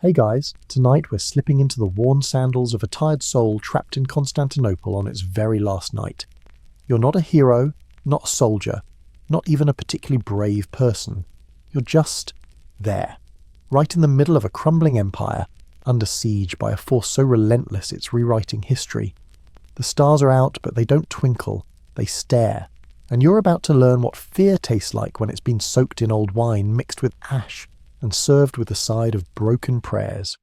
Hey guys, tonight we're slipping into the worn sandals of a tired soul trapped in Constantinople on its very last night. You're not a hero, not a soldier, not even a particularly brave person. You're just there, right in the middle of a crumbling empire, under siege by a force so relentless it's rewriting history. The stars are out, but they don't twinkle, they stare. And you're about to learn what fear tastes like when it's been soaked in old wine mixed with ash and served with a side of broken prayers.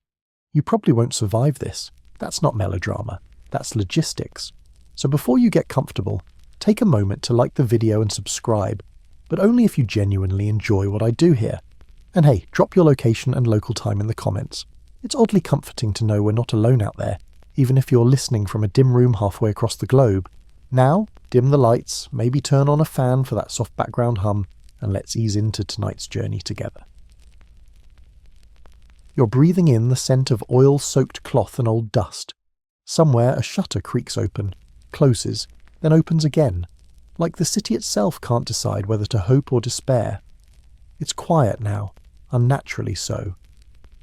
You probably won't survive this. That's not melodrama. That's logistics. So before you get comfortable, take a moment to like the video and subscribe, but only if you genuinely enjoy what I do here. And hey, drop your location and local time in the comments. It's oddly comforting to know we're not alone out there, even if you're listening from a dim room halfway across the globe. Now, dim the lights, maybe turn on a fan for that soft background hum, and let's ease into tonight's journey together. You're breathing in the scent of oil-soaked cloth and old dust. Somewhere a shutter creaks open, closes, then opens again, like the city itself can't decide whether to hope or despair. It's quiet now, unnaturally so.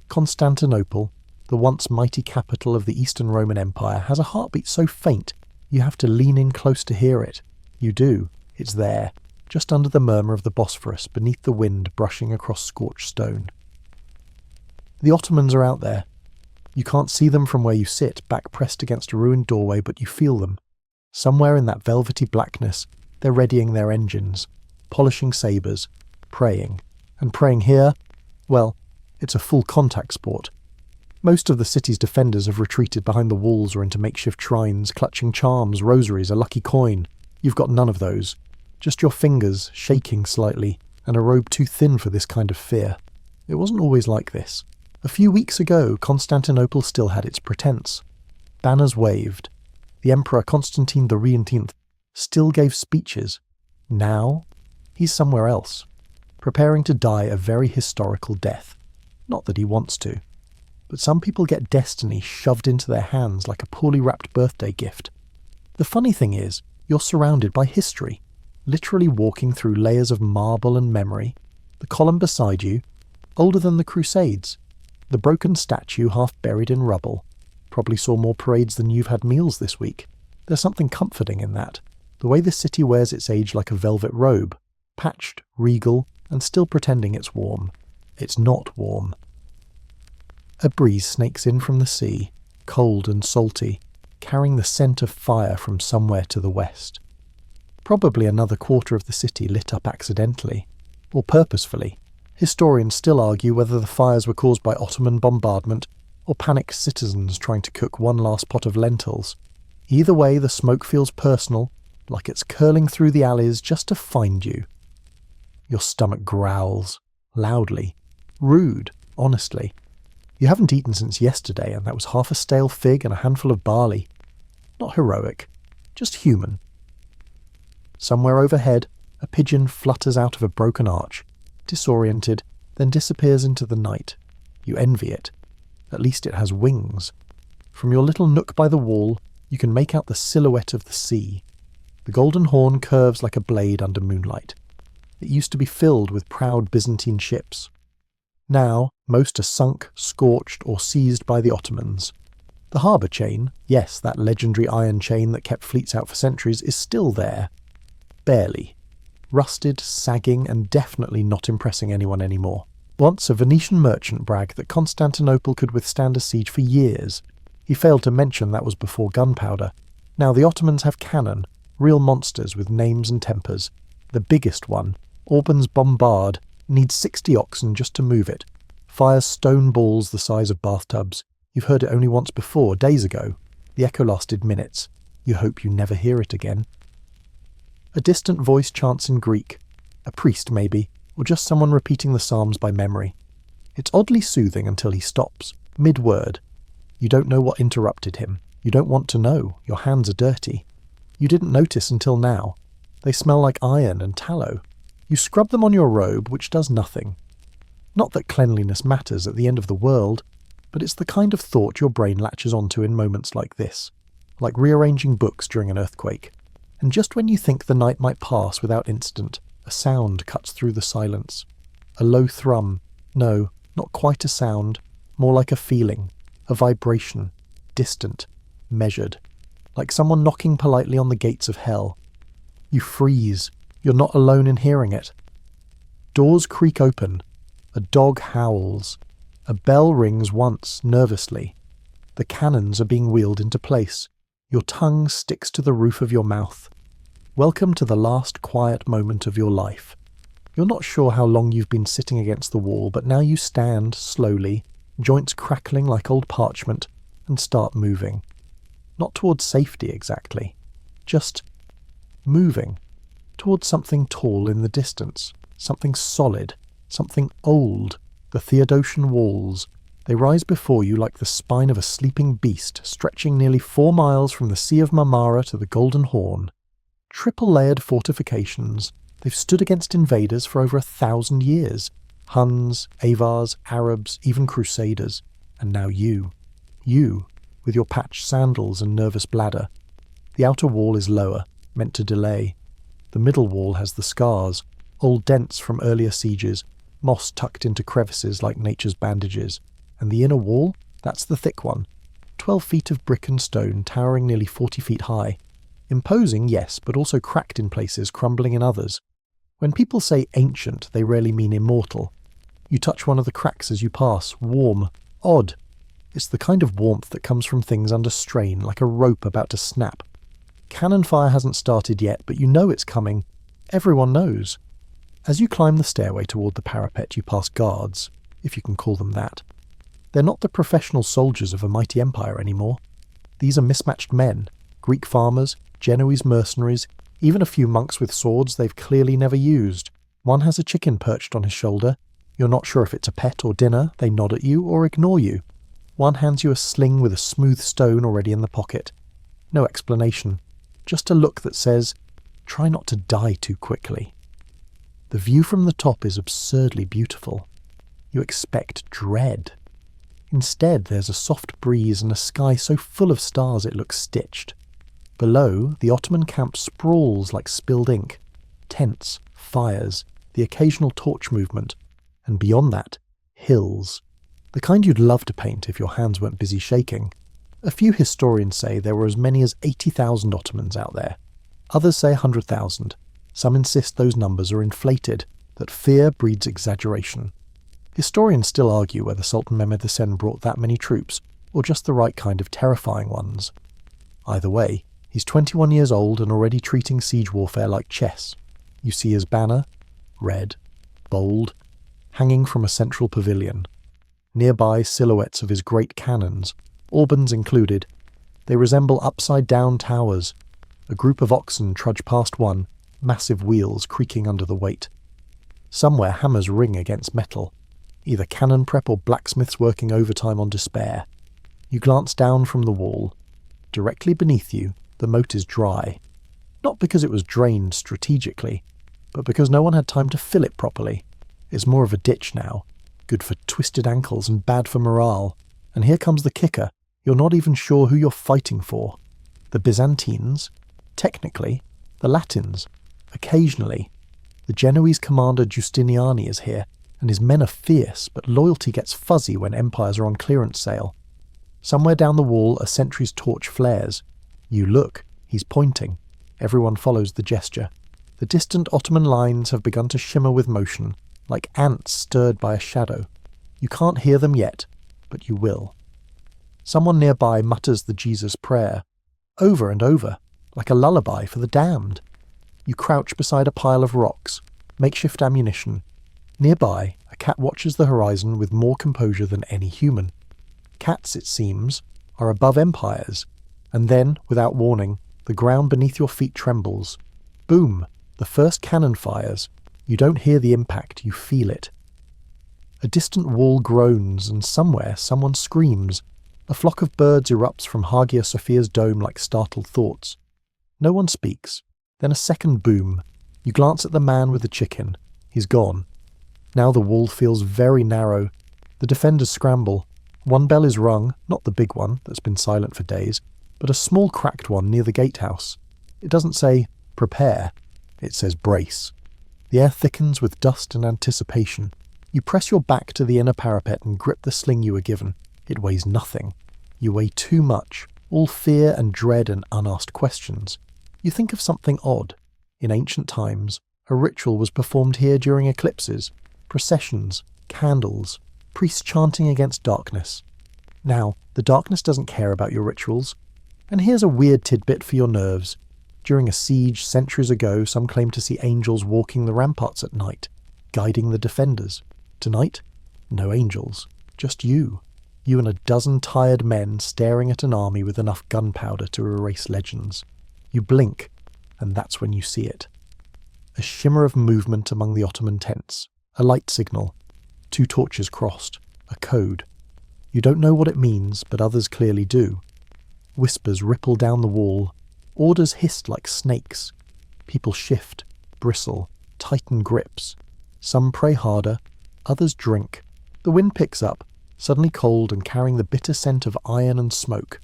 Constantinople, the once mighty capital of the Eastern Roman Empire, has a heartbeat so faint you have to lean in close to hear it. You do. It's there, just under the murmur of the Bosphorus, beneath the wind brushing across scorched stone. The Ottomans are out there. You can't see them from where you sit, back pressed against a ruined doorway, but you feel them. Somewhere in that velvety blackness, they're readying their engines, polishing sabres, praying. And praying here, well, it's a full contact sport. Most of the city's defenders have retreated behind the walls or into makeshift shrines, clutching charms, rosaries, a lucky coin. You've got none of those. Just your fingers, shaking slightly, and a robe too thin for this kind of fear. It wasn't always like this. A few weeks ago, Constantinople still had its pretense. Banners waved. The Emperor Constantine XI still gave speeches. Now, he's somewhere else, preparing to die a very historical death. Not that he wants to. But some people get destiny shoved into their hands like a poorly wrapped birthday gift. The funny thing is, you're surrounded by history, literally walking through layers of marble and memory. The column beside you, older than the Crusades. The broken statue half buried in rubble. Probably saw more parades than you've had meals this week. There's something comforting in that. The way the city wears its age like a velvet robe. Patched, regal, and still pretending it's warm. It's not warm. A breeze snakes in from the sea, cold and salty, carrying the scent of fire from somewhere to the west. Probably another quarter of the city lit up accidentally, or purposefully. Historians still argue whether the fires were caused by Ottoman bombardment or panicked citizens trying to cook one last pot of lentils. Either way, the smoke feels personal, like it's curling through the alleys just to find you. Your stomach growls, loudly, rude, honestly. You haven't eaten since yesterday, and that was half a stale fig and a handful of barley. Not heroic, just human. Somewhere overhead, a pigeon flutters out of a broken arch, disoriented, then disappears into the night. You envy it. At least it has wings. From your little nook by the wall, you can make out the silhouette of the sea. The Golden Horn curves like a blade under moonlight. It used to be filled with proud Byzantine ships. Now, most are sunk, scorched, or seized by the Ottomans. The harbour chain, yes, that legendary iron chain that kept fleets out for centuries, is still there. Barely. Rusted, sagging, and definitely not impressing anyone anymore. Once a Venetian merchant bragged that Constantinople could withstand a siege for years. He failed to mention that was before gunpowder. Now the Ottomans have cannon, real monsters with names and tempers. The biggest one, Orban's Bombard, needs 60 oxen just to move it. Fires stone balls the size of bathtubs. You've heard it only once before, days ago. The echo lasted minutes. You hope you never hear it again. A distant voice chants in Greek. A priest, maybe, or just someone repeating the Psalms by memory. It's oddly soothing until he stops, mid-word. You don't know what interrupted him. You don't want to know. Your hands are dirty. You didn't notice until now. They smell like iron and tallow. You scrub them on your robe, which does nothing. Not that cleanliness matters at the end of the world, but it's the kind of thought your brain latches onto in moments like this, like rearranging books during an earthquake. And just when you think the night might pass without incident, a sound cuts through the silence. A low thrum. No, not quite a sound. more like a feeling, a vibration, distant, measured, like someone knocking politely on the gates of hell. You freeze. You're not alone in hearing it. Doors creak open. A dog howls. A bell rings once, nervously. The cannons are being wheeled into place. Your tongue sticks to the roof of your mouth. Welcome to the last quiet moment of your life. You're not sure how long you've been sitting against the wall, but now you stand slowly, joints crackling like old parchment, and start moving. Not towards safety exactly, just moving towards something tall in the distance, something solid, something old. The Theodosian walls. They rise before you like the spine of a sleeping beast, stretching nearly 4 miles from the Sea of Marmara to the Golden Horn. Triple-layered fortifications. They've stood against invaders for over 1,000 years. Huns, Avars, Arabs, even Crusaders. And now you, with your patched sandals and nervous bladder. The outer wall is lower, meant to delay. The middle wall has the scars, old dents from earlier sieges, moss tucked into crevices like nature's bandages. And the inner wall? That's the thick one. 12 feet of brick and stone, towering nearly 40 feet high. Imposing, yes, but also cracked in places, crumbling in others. When people say ancient, they rarely mean immortal. You touch one of the cracks as you pass, warm, odd. It's the kind of warmth that comes from things under strain, like a rope about to snap. Cannon fire hasn't started yet, but you know it's coming. Everyone knows. As you climb the stairway toward the parapet, you pass guards, if you can call them that. They're not the professional soldiers of a mighty empire anymore. These are mismatched men, Greek farmers, Genoese mercenaries, even a few monks with swords they've clearly never used. One has a chicken perched on his shoulder. You're not sure if it's a pet or dinner. They nod at you or ignore you. One hands you a sling with a smooth stone already in the pocket. No explanation. Just a look that says, try not to die too quickly. The view from the top is absurdly beautiful. You expect dread. Instead, there's a soft breeze and a sky so full of stars it looks stitched. Below, the Ottoman camp sprawls like spilled ink. Tents, fires, the occasional torch movement. And beyond that, hills. The kind you'd love to paint if your hands weren't busy shaking. A few historians say there were as many as 80,000 Ottomans out there. Others say 100,000. Some insist those numbers are inflated, that fear breeds exaggeration. Historians still argue whether Sultan Mehmed II brought that many troops, or just the right kind of terrifying ones. Either way, he's 21 years old and already treating siege warfare like chess. You see his banner, red, bold, hanging from a central pavilion. Nearby, silhouettes of his great cannons, Albans included. They resemble upside-down towers. A group of oxen trudge past one, massive wheels creaking under the weight. Somewhere hammers ring against metal. Either cannon prep or blacksmiths working overtime on despair. You glance down from the wall. Directly beneath you, the moat is dry. Not because it was drained strategically, but because no one had time to fill it properly. It's more of a ditch now, good for twisted ankles and bad for morale. And here comes the kicker. You're not even sure who you're fighting for. The Byzantines? Technically. The Latins? Occasionally. The Genoese commander Giustiniani is here, and his men are fierce, but loyalty gets fuzzy when empires are on clearance sale. Somewhere down the wall, a sentry's torch flares. You look. He's pointing. Everyone follows the gesture. The distant Ottoman lines have begun to shimmer with motion, like ants stirred by a shadow. You can't hear them yet, but you will. Someone nearby mutters the Jesus prayer, over and over, like a lullaby for the damned. You crouch beside a pile of rocks, makeshift ammunition. Nearby, a cat watches the horizon with more composure than any human. Cats, it seems, are above empires, and then, without warning, the ground beneath your feet trembles. Boom! The first cannon fires. You don't hear the impact, you feel it. A distant wall groans, and somewhere someone screams. A flock of birds erupts from Hagia Sophia's dome like startled thoughts. No one speaks. Then a second boom. You glance at the man with the chicken. He's gone. Now the wall feels very narrow. The defenders scramble. One bell is rung, not the big one that's been silent for days, but a small cracked one near the gatehouse. It doesn't say, prepare. It says brace. The air thickens with dust and anticipation. You press your back to the inner parapet and grip the sling you were given. It weighs nothing. You weigh too much, all fear and dread and unasked questions. You think of something odd. In ancient times, a ritual was performed here during eclipses, processions, candles, priests chanting against darkness. Now, the darkness doesn't care about your rituals. And here's a weird tidbit for your nerves. During a siege centuries ago, some claimed to see angels walking the ramparts at night, guiding the defenders. Tonight, no angels, just you. You and a dozen tired men staring at an army with enough gunpowder to erase legends. You blink, and that's when you see it. A shimmer of movement among the Ottoman tents, a light signal, 2 torches crossed, a code. You don't know what it means, but others clearly do. Whispers ripple down the wall, orders hissed like snakes. People shift, bristle, tighten grips. Some pray harder, others drink. The wind picks up, suddenly cold and carrying the bitter scent of iron and smoke.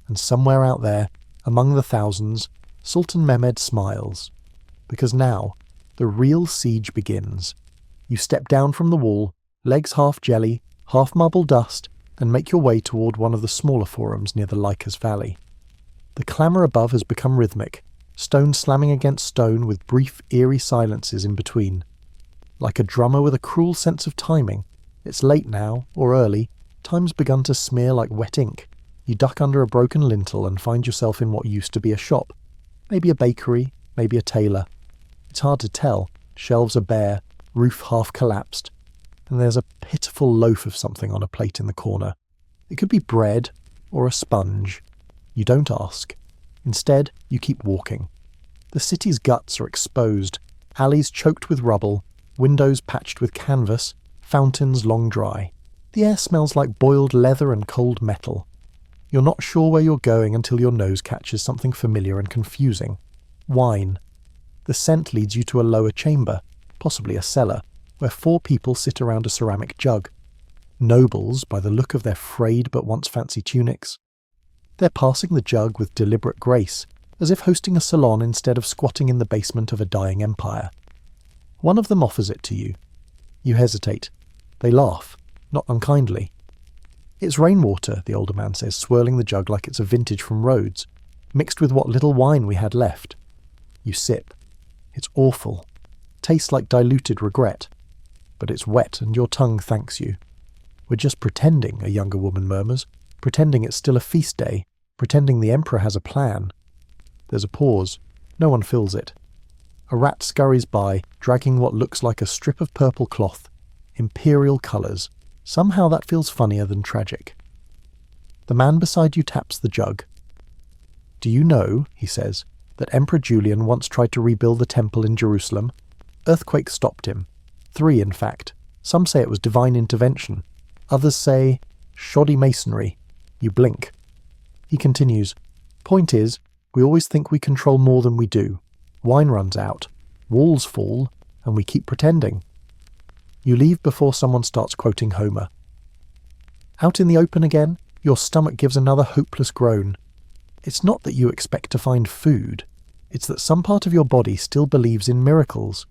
And somewhere out there, among the thousands, Sultan Mehmed smiles. Because now, the real siege begins. You step down from the wall, legs half jelly, half marble dust, and make your way toward one of the smaller forums near the Lycus Valley. The clamour above has become rhythmic, stone slamming against stone with brief, eerie silences in between. Like a drummer with a cruel sense of timing, it's late now, or early, time's begun to smear like wet ink. You duck under a broken lintel and find yourself in what used to be a shop. Maybe a bakery, maybe a tailor. It's hard to tell. Shelves are bare, roof half collapsed, and there's a pitiful loaf of something on a plate in the corner. It could be bread or a sponge. You don't ask. Instead, you keep walking. The city's guts are exposed, alleys choked with rubble, windows patched with canvas, fountains long dry. The air smells like boiled leather and cold metal. You're not sure where you're going until your nose catches something familiar and confusing. Wine. The scent leads you to a lower chamber, possibly a cellar, where 4 people sit around a ceramic jug. Nobles, by the look of their frayed but once fancy tunics. They're passing the jug with deliberate grace, as if hosting a salon instead of squatting in the basement of a dying empire. One of them offers it to you. You hesitate. They laugh, not unkindly. It's rainwater, the older man says, swirling the jug like it's a vintage from Rhodes, mixed with what little wine we had left. You sip. It's awful. Tastes like diluted regret. But it's wet and your tongue thanks you. We're just pretending, a younger woman murmurs, pretending it's still a feast day, pretending the emperor has a plan. There's a pause. No one fills it. A rat scurries by, dragging what looks like a strip of purple cloth. Imperial colours. Somehow that feels funnier than tragic. The man beside you taps the jug. Do you know, he says, that Emperor Julian once tried to rebuild the temple in Jerusalem? Earthquake stopped him. 3, in fact. Some say it was divine intervention. Others say, shoddy masonry. You blink. He continues, point is, we always think we control more than we do. Wine runs out. Walls fall, and we keep pretending. You leave before someone starts quoting Homer. Out in the open again, your stomach gives another hopeless groan. It's not that you expect to find food. It's that some part of your body still believes in miracles.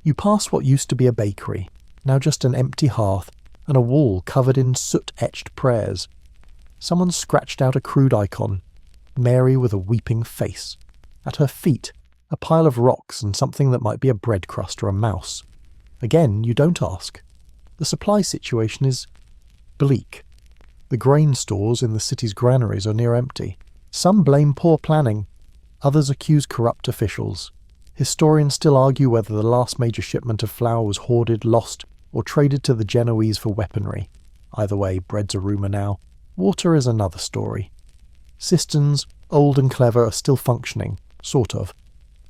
You pass what used to be a bakery, now just an empty hearth, and a wall covered in soot-etched prayers. Someone scratched out a crude icon, Mary with a weeping face. At her feet, a pile of rocks and something that might be a bread crust or a mouse. Again, you don't ask. The supply situation is bleak. The grain stores in the city's granaries are near empty. Some blame poor planning. Others accuse corrupt officials. Historians still argue whether the last major shipment of flour was hoarded, lost, or traded to the Genoese for weaponry. Either way, bread's a rumour now. Water is another story. Cisterns, old and clever, are still functioning, sort of.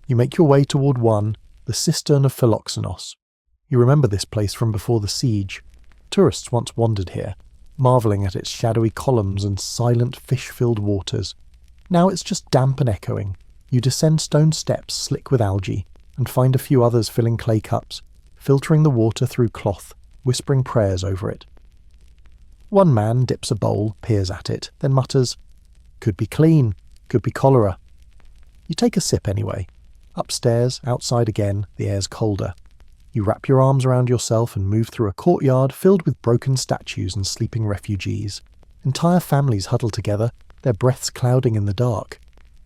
You make your way toward one, the cistern of Philoxenos. You remember this place from before the siege. Tourists once wandered here, marvelling at its shadowy columns and silent fish-filled waters. Now it's just damp and echoing. You descend stone steps slick with algae, and find a few others filling clay cups, filtering the water through cloth, whispering prayers over it. One man dips a bowl, peers at it, then mutters, "Could be clean, could be cholera." You take a sip anyway. Upstairs, outside again, the air's colder. You wrap your arms around yourself and move through a courtyard filled with broken statues and sleeping refugees. Entire families huddle together, their breaths clouding in the dark.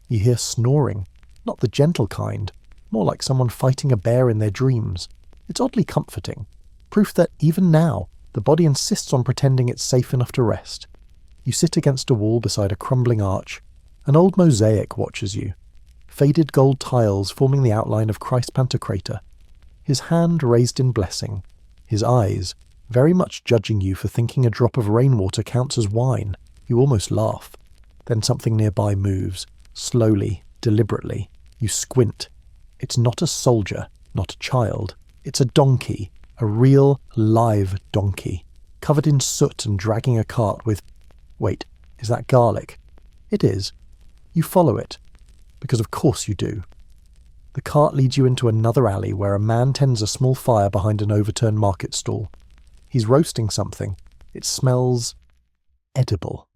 You hear snoring, not the gentle kind, more like someone fighting a bear in their dreams. It's oddly comforting, proof that even now, the body insists on pretending it's safe enough to rest. You sit against a wall beside a crumbling arch. An old mosaic watches you, faded gold tiles forming the outline of Christ Pantocrator. His hand raised in blessing, his eyes very much judging you for thinking a drop of rainwater counts as wine. You almost laugh. Then something nearby moves, slowly, deliberately. You squint. It's not a soldier, not a child. It's a donkey, a real, live donkey, covered in soot and dragging a cart with... Wait, is that garlic? It is. You follow it, because of course you do. The cart leads you into another alley where a man tends a small fire behind an overturned market stall. He's roasting something. It smells... edible.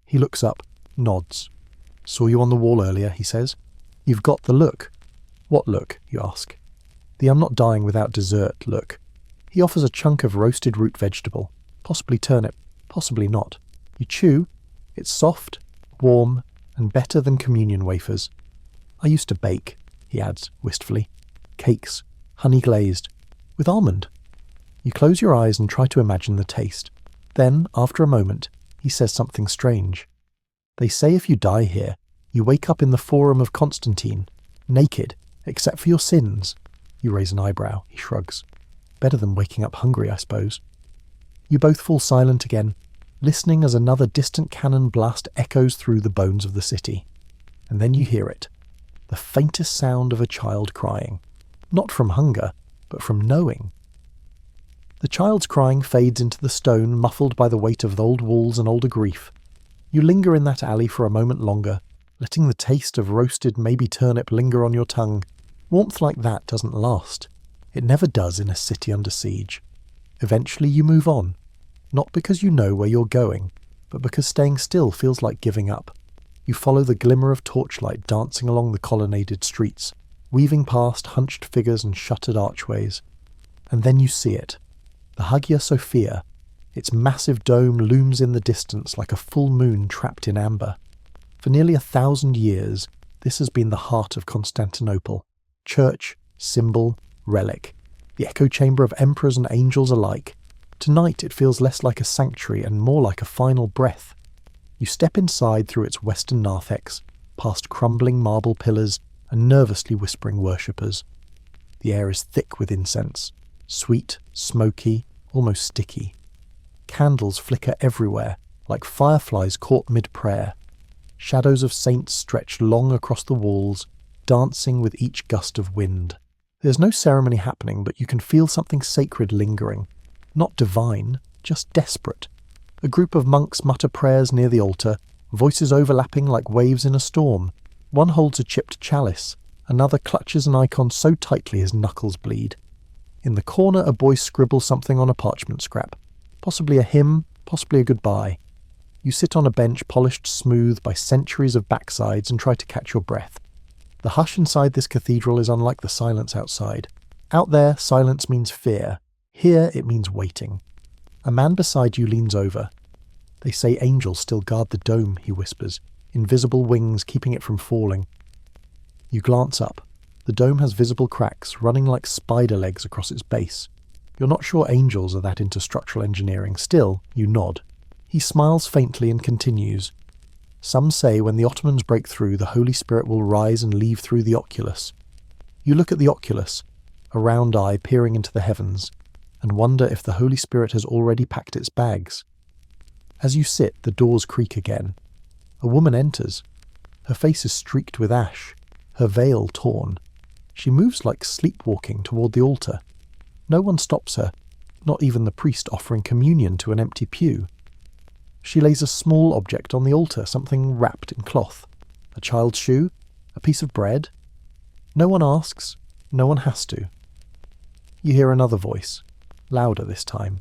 He looks up, nods. Saw you on the wall earlier, he says. You've got the look. What look, you ask? The I'm not dying without dessert look. He offers a chunk of roasted root vegetable, possibly turnip, possibly not. You chew. It's soft, warm, and better than communion wafers. I used to bake, he adds wistfully. Cakes, honey glazed, with almond. You close your eyes and try to imagine the taste. Then, after a moment, he says something strange. They say if you die here, you wake up in the Forum of Constantine, naked, except for your sins. You raise an eyebrow, he shrugs. Better than waking up hungry, I suppose. You both fall silent again, listening as another distant cannon blast echoes through the bones of the city. And then you hear it. The faintest sound of a child crying. Not from hunger, but from knowing. The child's crying fades into the stone, muffled by the weight of the old walls and older grief. You linger in that alley for a moment longer, letting the taste of roasted maybe turnip linger on your tongue. Warmth like that doesn't last. It never does in a city under siege. Eventually you move on. Not because you know where you're going, but because staying still feels like giving up. You follow the glimmer of torchlight dancing along the colonnaded streets, weaving past hunched figures and shuttered archways. And then you see it. The Hagia Sophia. Its massive dome looms in the distance like a full moon trapped in amber. For nearly 1,000 years, this has been the heart of Constantinople. Church, symbol, relic. The echo chamber of emperors and angels alike. Tonight it feels less like a sanctuary and more like a final breath. You step inside through its western narthex, past crumbling marble pillars and nervously whispering worshippers. The air is thick with incense, sweet, smoky, almost sticky. Candles flicker everywhere, like fireflies caught mid-prayer. Shadows of saints stretch long across the walls, dancing with each gust of wind. There's no ceremony happening, but you can feel something sacred lingering. Not divine, just desperate. A group of monks mutter prayers near the altar, voices overlapping like waves in a storm. One holds a chipped chalice, another clutches an icon so tightly his knuckles bleed. In the corner a boy scribbles something on a parchment scrap. Possibly a hymn, possibly a goodbye. You sit on a bench polished smooth by centuries of backsides and try to catch your breath. The hush inside this cathedral is unlike the silence outside. Out there, silence means fear. Here, it means waiting. A man beside you leans over. They say angels still guard the dome, he whispers, invisible wings keeping it from falling. You glance up. The dome has visible cracks running like spider legs across its base. You're not sure angels are that into structural engineering. Still, you nod. He smiles faintly and continues. Some say when the Ottomans break through, the Holy Spirit will rise and leave through the oculus. You look at the oculus, a round eye peering into the heavens, and wonder if the Holy Spirit has already packed its bags. As you sit, the doors creak again. A woman enters. Her face is streaked with ash, her veil torn. She moves like sleepwalking toward the altar. No one stops her, not even the priest offering communion to an empty pew. She lays a small object on the altar, something wrapped in cloth. A child's shoe? A piece of bread? No one asks, no one has to. You hear another voice, louder this time.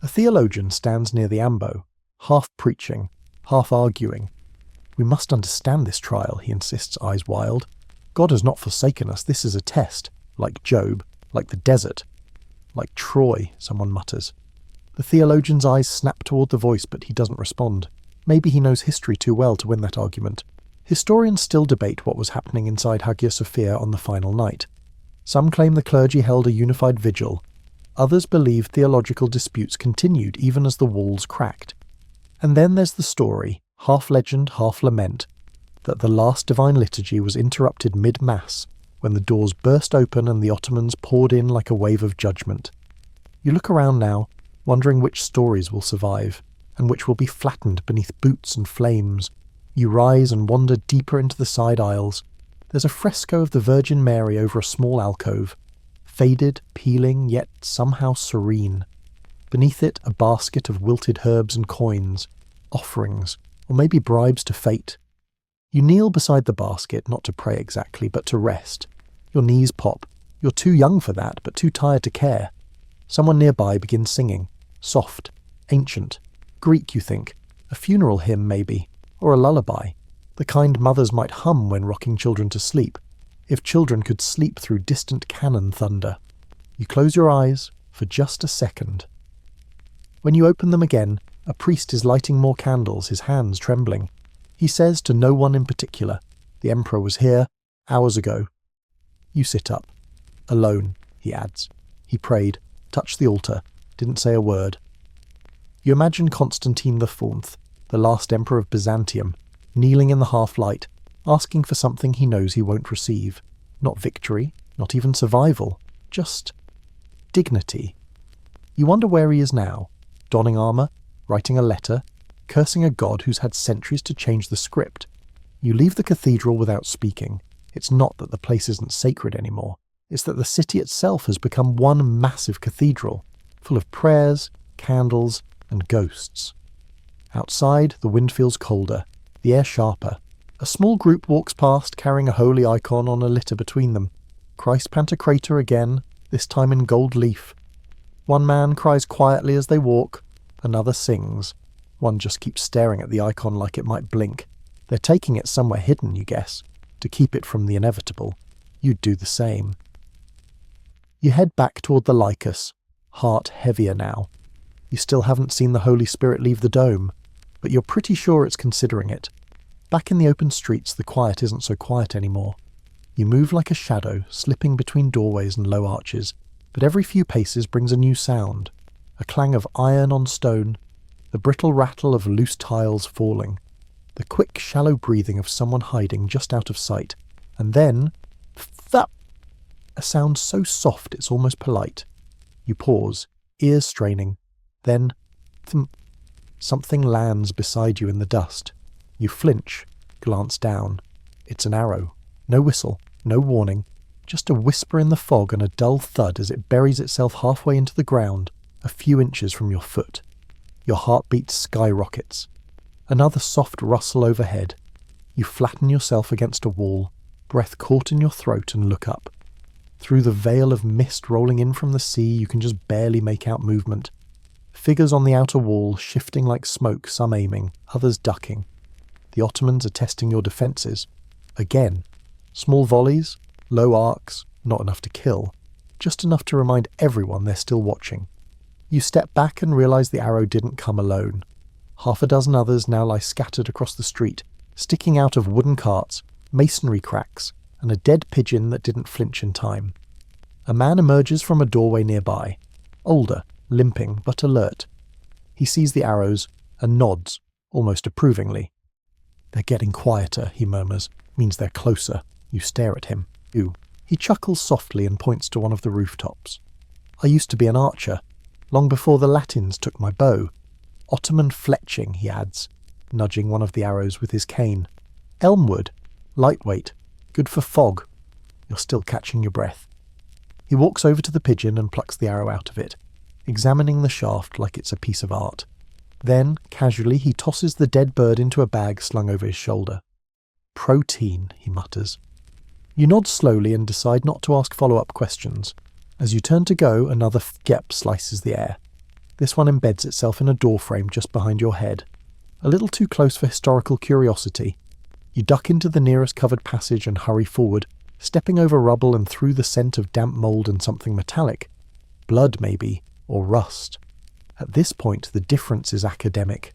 A theologian stands near the ambo, half preaching, half arguing. We must understand this trial, he insists, eyes wild. God has not forsaken us, this is a test, like Job. Like the desert. Like Troy, someone mutters. The theologian's eyes snap toward the voice, but he doesn't respond. Maybe he knows history too well to win that argument. Historians still debate what was happening inside Hagia Sophia on the final night. Some claim the clergy held a unified vigil. Others believe theological disputes continued even as the walls cracked. And then there's the story, half legend, half lament, that the last divine liturgy was interrupted mid-mass when the doors burst open and the Ottomans poured in like a wave of judgment. You look around now, wondering which stories will survive, and which will be flattened beneath boots and flames. You rise and wander deeper into the side aisles. There's a fresco of the Virgin Mary over a small alcove, faded, peeling, yet somehow serene. Beneath it, a basket of wilted herbs and coins, offerings, or maybe bribes to fate. You kneel beside the basket, not to pray exactly, but to rest. Your knees pop. You're too young for that, but too tired to care. Someone nearby begins singing. Soft, ancient, Greek, you think. A funeral hymn, maybe, or a lullaby. The kind mothers might hum when rocking children to sleep, if children could sleep through distant cannon thunder. You close your eyes for just a second. When you open them again, a priest is lighting more candles, his hands trembling. He says to no one in particular, "The emperor was here, hours ago." You sit up. "Alone," he adds. He prayed, touched the altar, didn't say a word. You imagine Constantine IV, the last emperor of Byzantium, kneeling in the half-light, asking for something he knows he won't receive. Not victory, not even survival, just dignity. You wonder where he is now, donning armour, writing a letter, cursing a god who's had centuries to change the script. You leave the cathedral without speaking. It's not that the place isn't sacred anymore. It's that the city itself has become one massive cathedral, full of prayers, candles, and ghosts. Outside, the wind feels colder, the air sharper. A small group walks past carrying a holy icon on a litter between them. Christ Pantocrator again, this time in gold leaf. One man cries quietly as they walk, another sings. One just keeps staring at the icon like it might blink. They're taking it somewhere hidden, you guess, to keep it from the inevitable. You'd do the same. You head back toward the Lycus, heart heavier now. You still haven't seen the Holy Spirit leave the dome, but you're pretty sure it's considering it. Back in the open streets, the quiet isn't so quiet anymore. You move like a shadow, slipping between doorways and low arches, but every few paces brings a new sound. A clang of iron on stone, the brittle rattle of loose tiles falling, the quick, shallow breathing of someone hiding just out of sight, and then, thump! A sound so soft it's almost polite. You pause, ears straining, then, thump! Something lands beside you in the dust. You flinch, glance down. It's an arrow. No whistle, no warning, just a whisper in the fog and a dull thud as it buries itself halfway into the ground, a few inches from your foot. Your heartbeat skyrockets. Another soft rustle overhead. You flatten yourself against a wall, breath caught in your throat, and look up. Through the veil of mist rolling in from the sea, you can just barely make out movement. Figures on the outer wall shifting like smoke, some aiming, others ducking. The Ottomans are testing your defences. Again. Small volleys, low arcs, not enough to kill, just enough to remind everyone they're still watching. You step back and realise the arrow didn't come alone. Half a dozen others now lie scattered across the street, sticking out of wooden carts, masonry cracks, and a dead pigeon that didn't flinch in time. A man emerges from a doorway nearby, older, limping, but alert. He sees the arrows and nods, almost approvingly. "They're getting quieter," he murmurs. "Means they're closer." You stare at him. He chuckles softly and points to one of the rooftops. "I used to be an archer, long before the Latins took my bow. Ottoman fletching," he adds, nudging one of the arrows with his cane. "Elmwood, lightweight, good for fog." You're still catching your breath. He walks over to the pigeon and plucks the arrow out of it, examining the shaft like it's a piece of art. Then, casually, he tosses the dead bird into a bag slung over his shoulder. "Protein," he mutters. You nod slowly and decide not to ask follow-up questions. As you turn to go, another gep slices the air. This one embeds itself in a doorframe just behind your head. A little too close for historical curiosity. You duck into the nearest covered passage and hurry forward, stepping over rubble and through the scent of damp mould and something metallic. Blood, maybe, or rust. At this point, the difference is academic.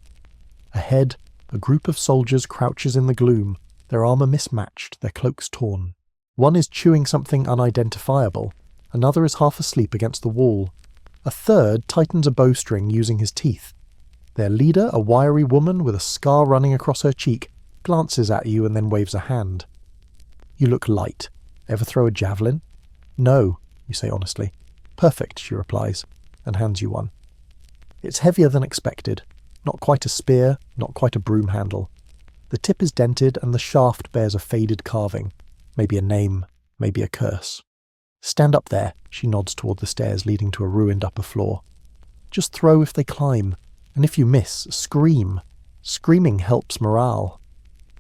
Ahead, a group of soldiers crouches in the gloom, their armour mismatched, their cloaks torn. One is chewing something unidentifiable, another is half asleep against the wall. A third tightens a bowstring using his teeth. Their leader, a wiry woman with a scar running across her cheek, glances at you and then waves a hand. You look light. Ever throw a javelin? No, you say honestly. Perfect, she replies, and hands you one. It's heavier than expected. Not quite a spear, not quite a broom handle. The tip is dented and the shaft bears a faded carving. Maybe a name, maybe a curse. Stand up there, she nods toward the stairs leading to a ruined upper floor. Just throw if they climb, and if you miss, scream. Screaming helps morale.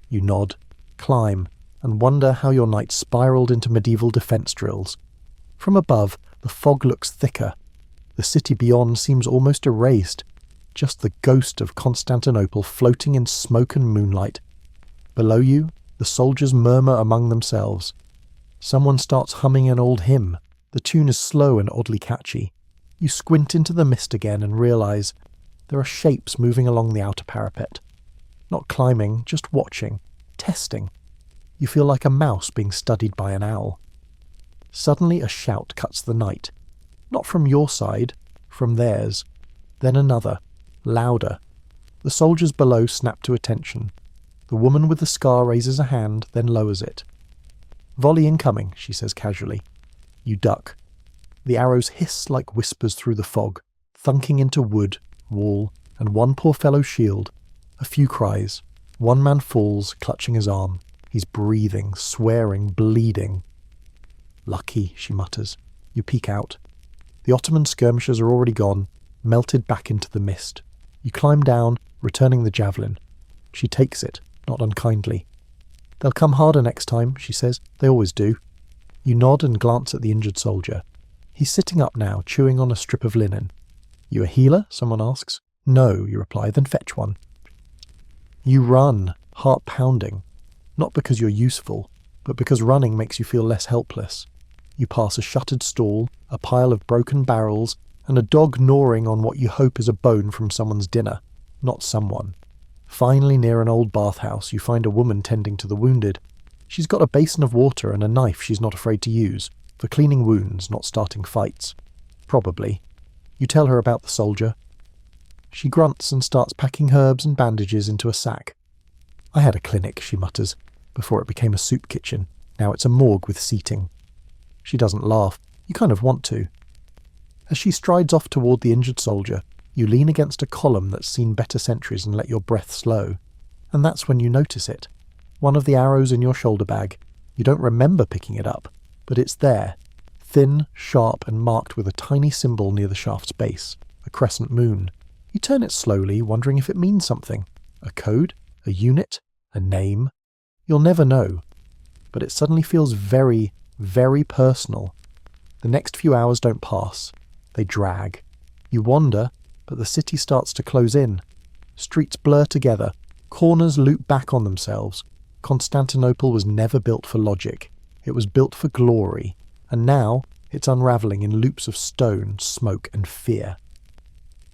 You nod, climb, and wonder how your night spiraled into medieval defence drills. From above, the fog looks thicker. The city beyond seems almost erased, just the ghost of Constantinople floating in smoke and moonlight. Below you, the soldiers murmur among themselves. Someone starts humming an old hymn. The tune is slow and oddly catchy. You squint into the mist again and realise there are shapes moving along the outer parapet. Not climbing, just watching, testing. You feel like a mouse being studied by an owl. Suddenly a shout cuts the night. Not from your side, from theirs. Then another, louder. The soldiers below snap to attention. The woman with the scar raises a hand, then lowers it. Volley incoming, she says casually. You duck. The arrows hiss like whispers through the fog, thunking into wood, wall, and one poor fellow's shield. A few cries. One man falls, clutching his arm. He's breathing, swearing, bleeding. Lucky, she mutters. You peek out. The Ottoman skirmishers are already gone, melted back into the mist. You climb down, returning the javelin. She takes it, not unkindly. They'll come harder next time, she says. They always do. You nod and glance at the injured soldier. He's sitting up now, chewing on a strip of linen. You a healer? Someone asks. No, you reply, then fetch one. You run, heart pounding. Not because you're useful, but because running makes you feel less helpless. You pass a shuttered stall, a pile of broken barrels, and a dog gnawing on what you hope is a bone from someone's dinner. Not someone. Finally, near an old bathhouse, you find a woman tending to the wounded. She's got a basin of water and a knife she's not afraid to use, for cleaning wounds, not starting fights. Probably. You tell her about the soldier. She grunts and starts packing herbs and bandages into a sack. I had a clinic, she mutters, before it became a soup kitchen. Now it's a morgue with seating. She doesn't laugh. You kind of want to. As she strides off toward the injured soldier, you lean against a column that's seen better centuries and let your breath slow. And that's when you notice it. One of the arrows in your shoulder bag. You don't remember picking it up, but it's there. Thin, sharp, and marked with a tiny symbol near the shaft's base. A crescent moon. You turn it slowly, wondering if it means something. A code? A unit? A name? You'll never know. But it suddenly feels very, very personal. The next few hours don't pass. They drag. You wander, but the city starts to close in. Streets blur together. Corners loop back on themselves. Constantinople was never built for logic. It was built for glory. And now it's unravelling in loops of stone, smoke, and fear.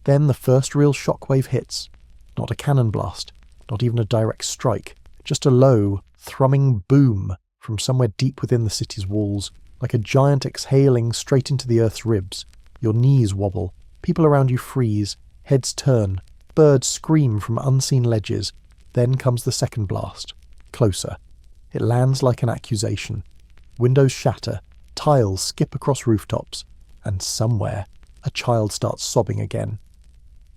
Then the first real shockwave hits. Not a cannon blast. Not even a direct strike. Just a low, thrumming boom from somewhere deep within the city's walls, like a giant exhaling straight into the earth's ribs. Your knees wobble. People around you freeze. Heads turn. Birds scream from unseen ledges. Then comes the second blast. Closer. It lands like an accusation. Windows shatter. Tiles skip across rooftops. And somewhere, a child starts sobbing again.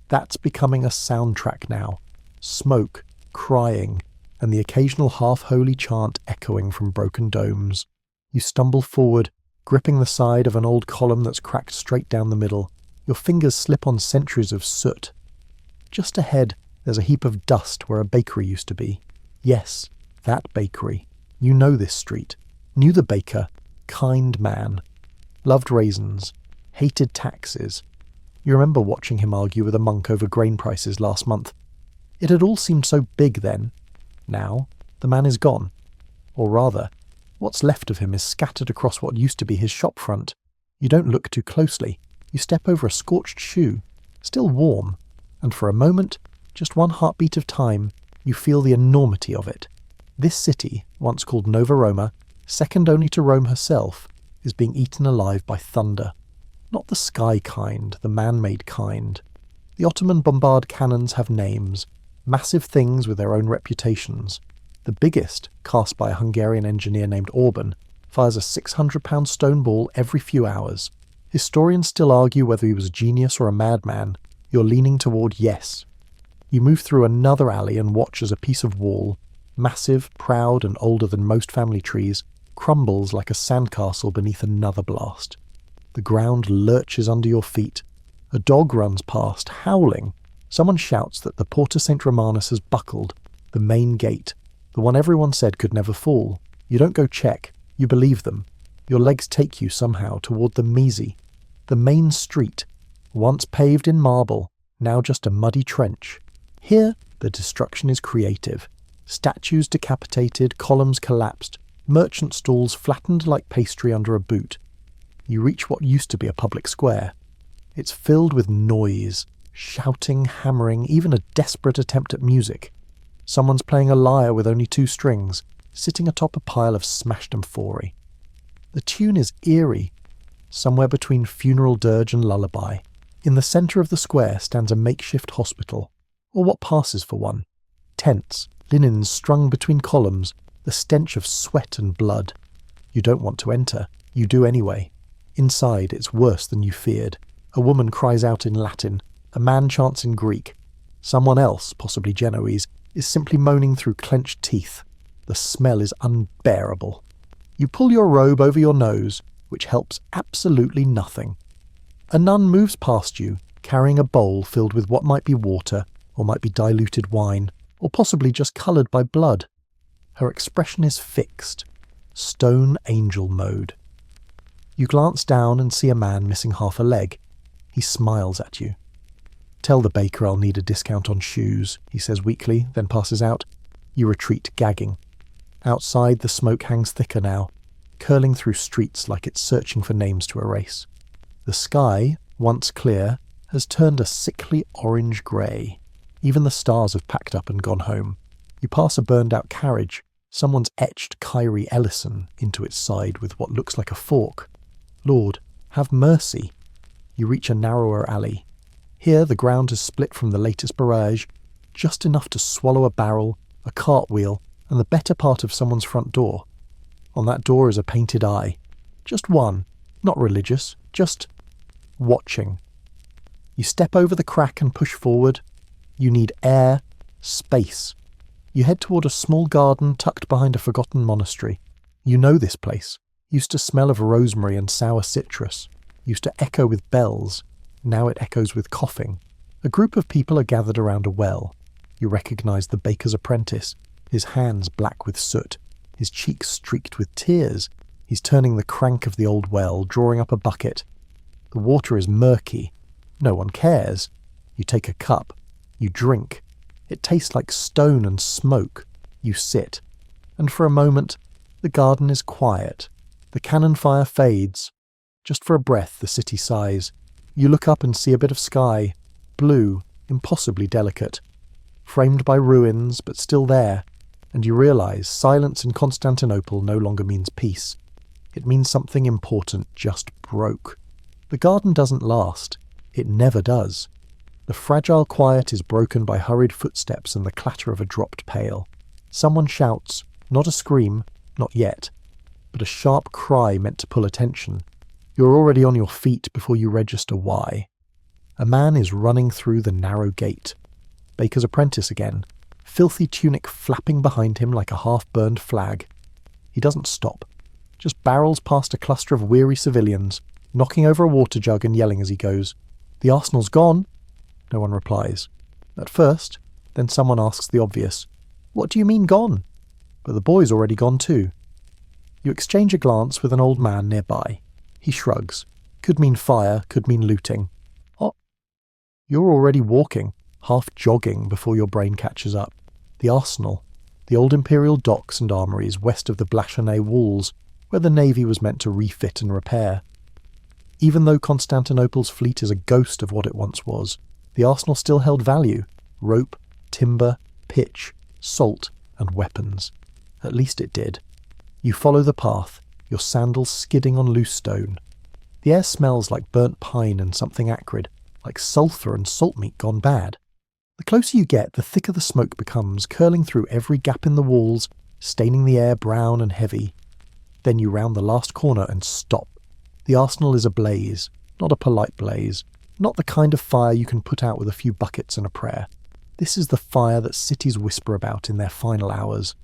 That's becoming a soundtrack now. Smoke, crying, and the occasional half-holy chant echoing from broken domes. You stumble forward, gripping the side of an old column that's cracked straight down the middle. Your fingers slip on centuries of soot. Just ahead, there's a heap of dust where a bakery used to be. Yes, that bakery. You know this street. Knew the baker. Kind man. Loved raisins. Hated taxes. You remember watching him argue with a monk over grain prices last month. It had all seemed so big then. Now, the man is gone. Or rather, What's left of him is scattered across what used to be his shop front. You don't look too closely. You step over a scorched shoe, still warm, and for a moment, just one heartbeat of time, you feel the enormity of it. This city, once called Nova Roma, second only to Rome herself, is being eaten alive by thunder. Not the sky kind, the man-made kind. The Ottoman bombard cannons have names, massive things with their own reputations. The biggest, cast by a Hungarian engineer named Orban, fires a 600-pound stone ball every few hours. Historians still argue whether he was a genius or a madman. You're leaning toward yes. You move through another alley and watch as a piece of wall, massive, proud and older than most family trees, crumbles like a sandcastle beneath another blast. The ground lurches under your feet. A dog runs past, howling. Someone shouts that the Porta St. Romanus has buckled, the main gate, the one everyone said could never fall. You don't go check. You believe them. Your legs take you somehow toward the Mese, the main street, once paved in marble, now just a muddy trench. Here, the destruction is creative. Statues decapitated, columns collapsed, merchant stalls flattened like pastry under a boot. You reach what used to be a public square. It's filled with noise, shouting, hammering, even a desperate attempt at music. Someone's playing a lyre with only 2 strings, sitting atop a pile of smashed amphorae. The tune is eerie, somewhere between funeral dirge and lullaby. In the centre of the square stands a makeshift hospital, or what passes for one. Tents, linens strung between columns, the stench of sweat and blood. You don't want to enter. You do anyway. Inside, it's worse than you feared. A woman cries out in Latin. A man chants in Greek. Someone else, possibly Genoese, is simply moaning through clenched teeth. The smell is unbearable. You pull your robe over your nose, which helps absolutely nothing. A nun moves past you, carrying a bowl filled with what might be water, or might be diluted wine, or possibly just coloured by blood. Her expression is fixed. Stone angel mode. You glance down and see a man missing half a leg. He smiles at you. "Tell the baker I'll need a discount on shoes," he says weakly, then passes out. You retreat, gagging. Outside, the smoke hangs thicker now, curling through streets like it's searching for names to erase. The sky, once clear, has turned a sickly orange-grey. Even the stars have packed up and gone home. You pass a burned-out carriage. Someone's etched Kyrie Ellison into its side with what looks like a fork. Lord, have mercy. You reach a narrower alley. Here the ground has split from the latest barrage, just enough to swallow a barrel, a cartwheel, and the better part of someone's front door. On that door is a painted eye. Just one, not religious, just watching. You step over the crack and push forward. You need air, space. You head toward a small garden tucked behind a forgotten monastery. You know this place. Used to smell of rosemary and sour citrus. Used to echo with bells. Now it echoes with coughing. A group of people are gathered around a well. You recognize the baker's apprentice, his hands black with soot, his cheeks streaked with tears. He's turning the crank of the old well, drawing up a bucket. The water is murky. No one cares. You take a cup. You drink. It tastes like stone and smoke. You sit. And for a moment, the garden is quiet. The cannon fire fades. Just for a breath, the city sighs. You look up and see a bit of sky. Blue, impossibly delicate. Framed by ruins, but still there. And you realize silence in Constantinople no longer means peace. It means something important just broke. The garden doesn't last. It never does. The fragile quiet is broken by hurried footsteps and the clatter of a dropped pail. Someone shouts, not a scream, not yet, but a sharp cry meant to pull attention. You're already on your feet before you register why. A man is running through the narrow gate. Baker's apprentice again, filthy tunic flapping behind him like a half-burned flag. He doesn't stop, just barrels past a cluster of weary civilians, knocking over a water jug and yelling as he goes. "The arsenal's gone!" No one replies. At first, then someone asks the obvious. "What do you mean gone?" But the boy's already gone too. You exchange a glance with an old man nearby. He shrugs. Could mean fire, could mean looting. Oh, you're already walking, half jogging before your brain catches up. The arsenal the old imperial docks and armories west of the Blachernay walls, where the navy was meant to refit and repair. Even though Constantinople's fleet is a ghost of what it once was, the arsenal still held value: rope, timber, pitch, salt, and weapons. At least it did. You follow the path, your sandals skidding on loose stone. The air smells like burnt pine and something acrid, like sulphur and salt meat gone bad. The closer you get, the thicker the smoke becomes, curling through every gap in the walls, staining the air brown and heavy. Then you round the last corner and stop. The arsenal is ablaze, not a polite blaze, not the kind of fire you can put out with a few buckets and a prayer. This is the fire that cities whisper about in their final hours.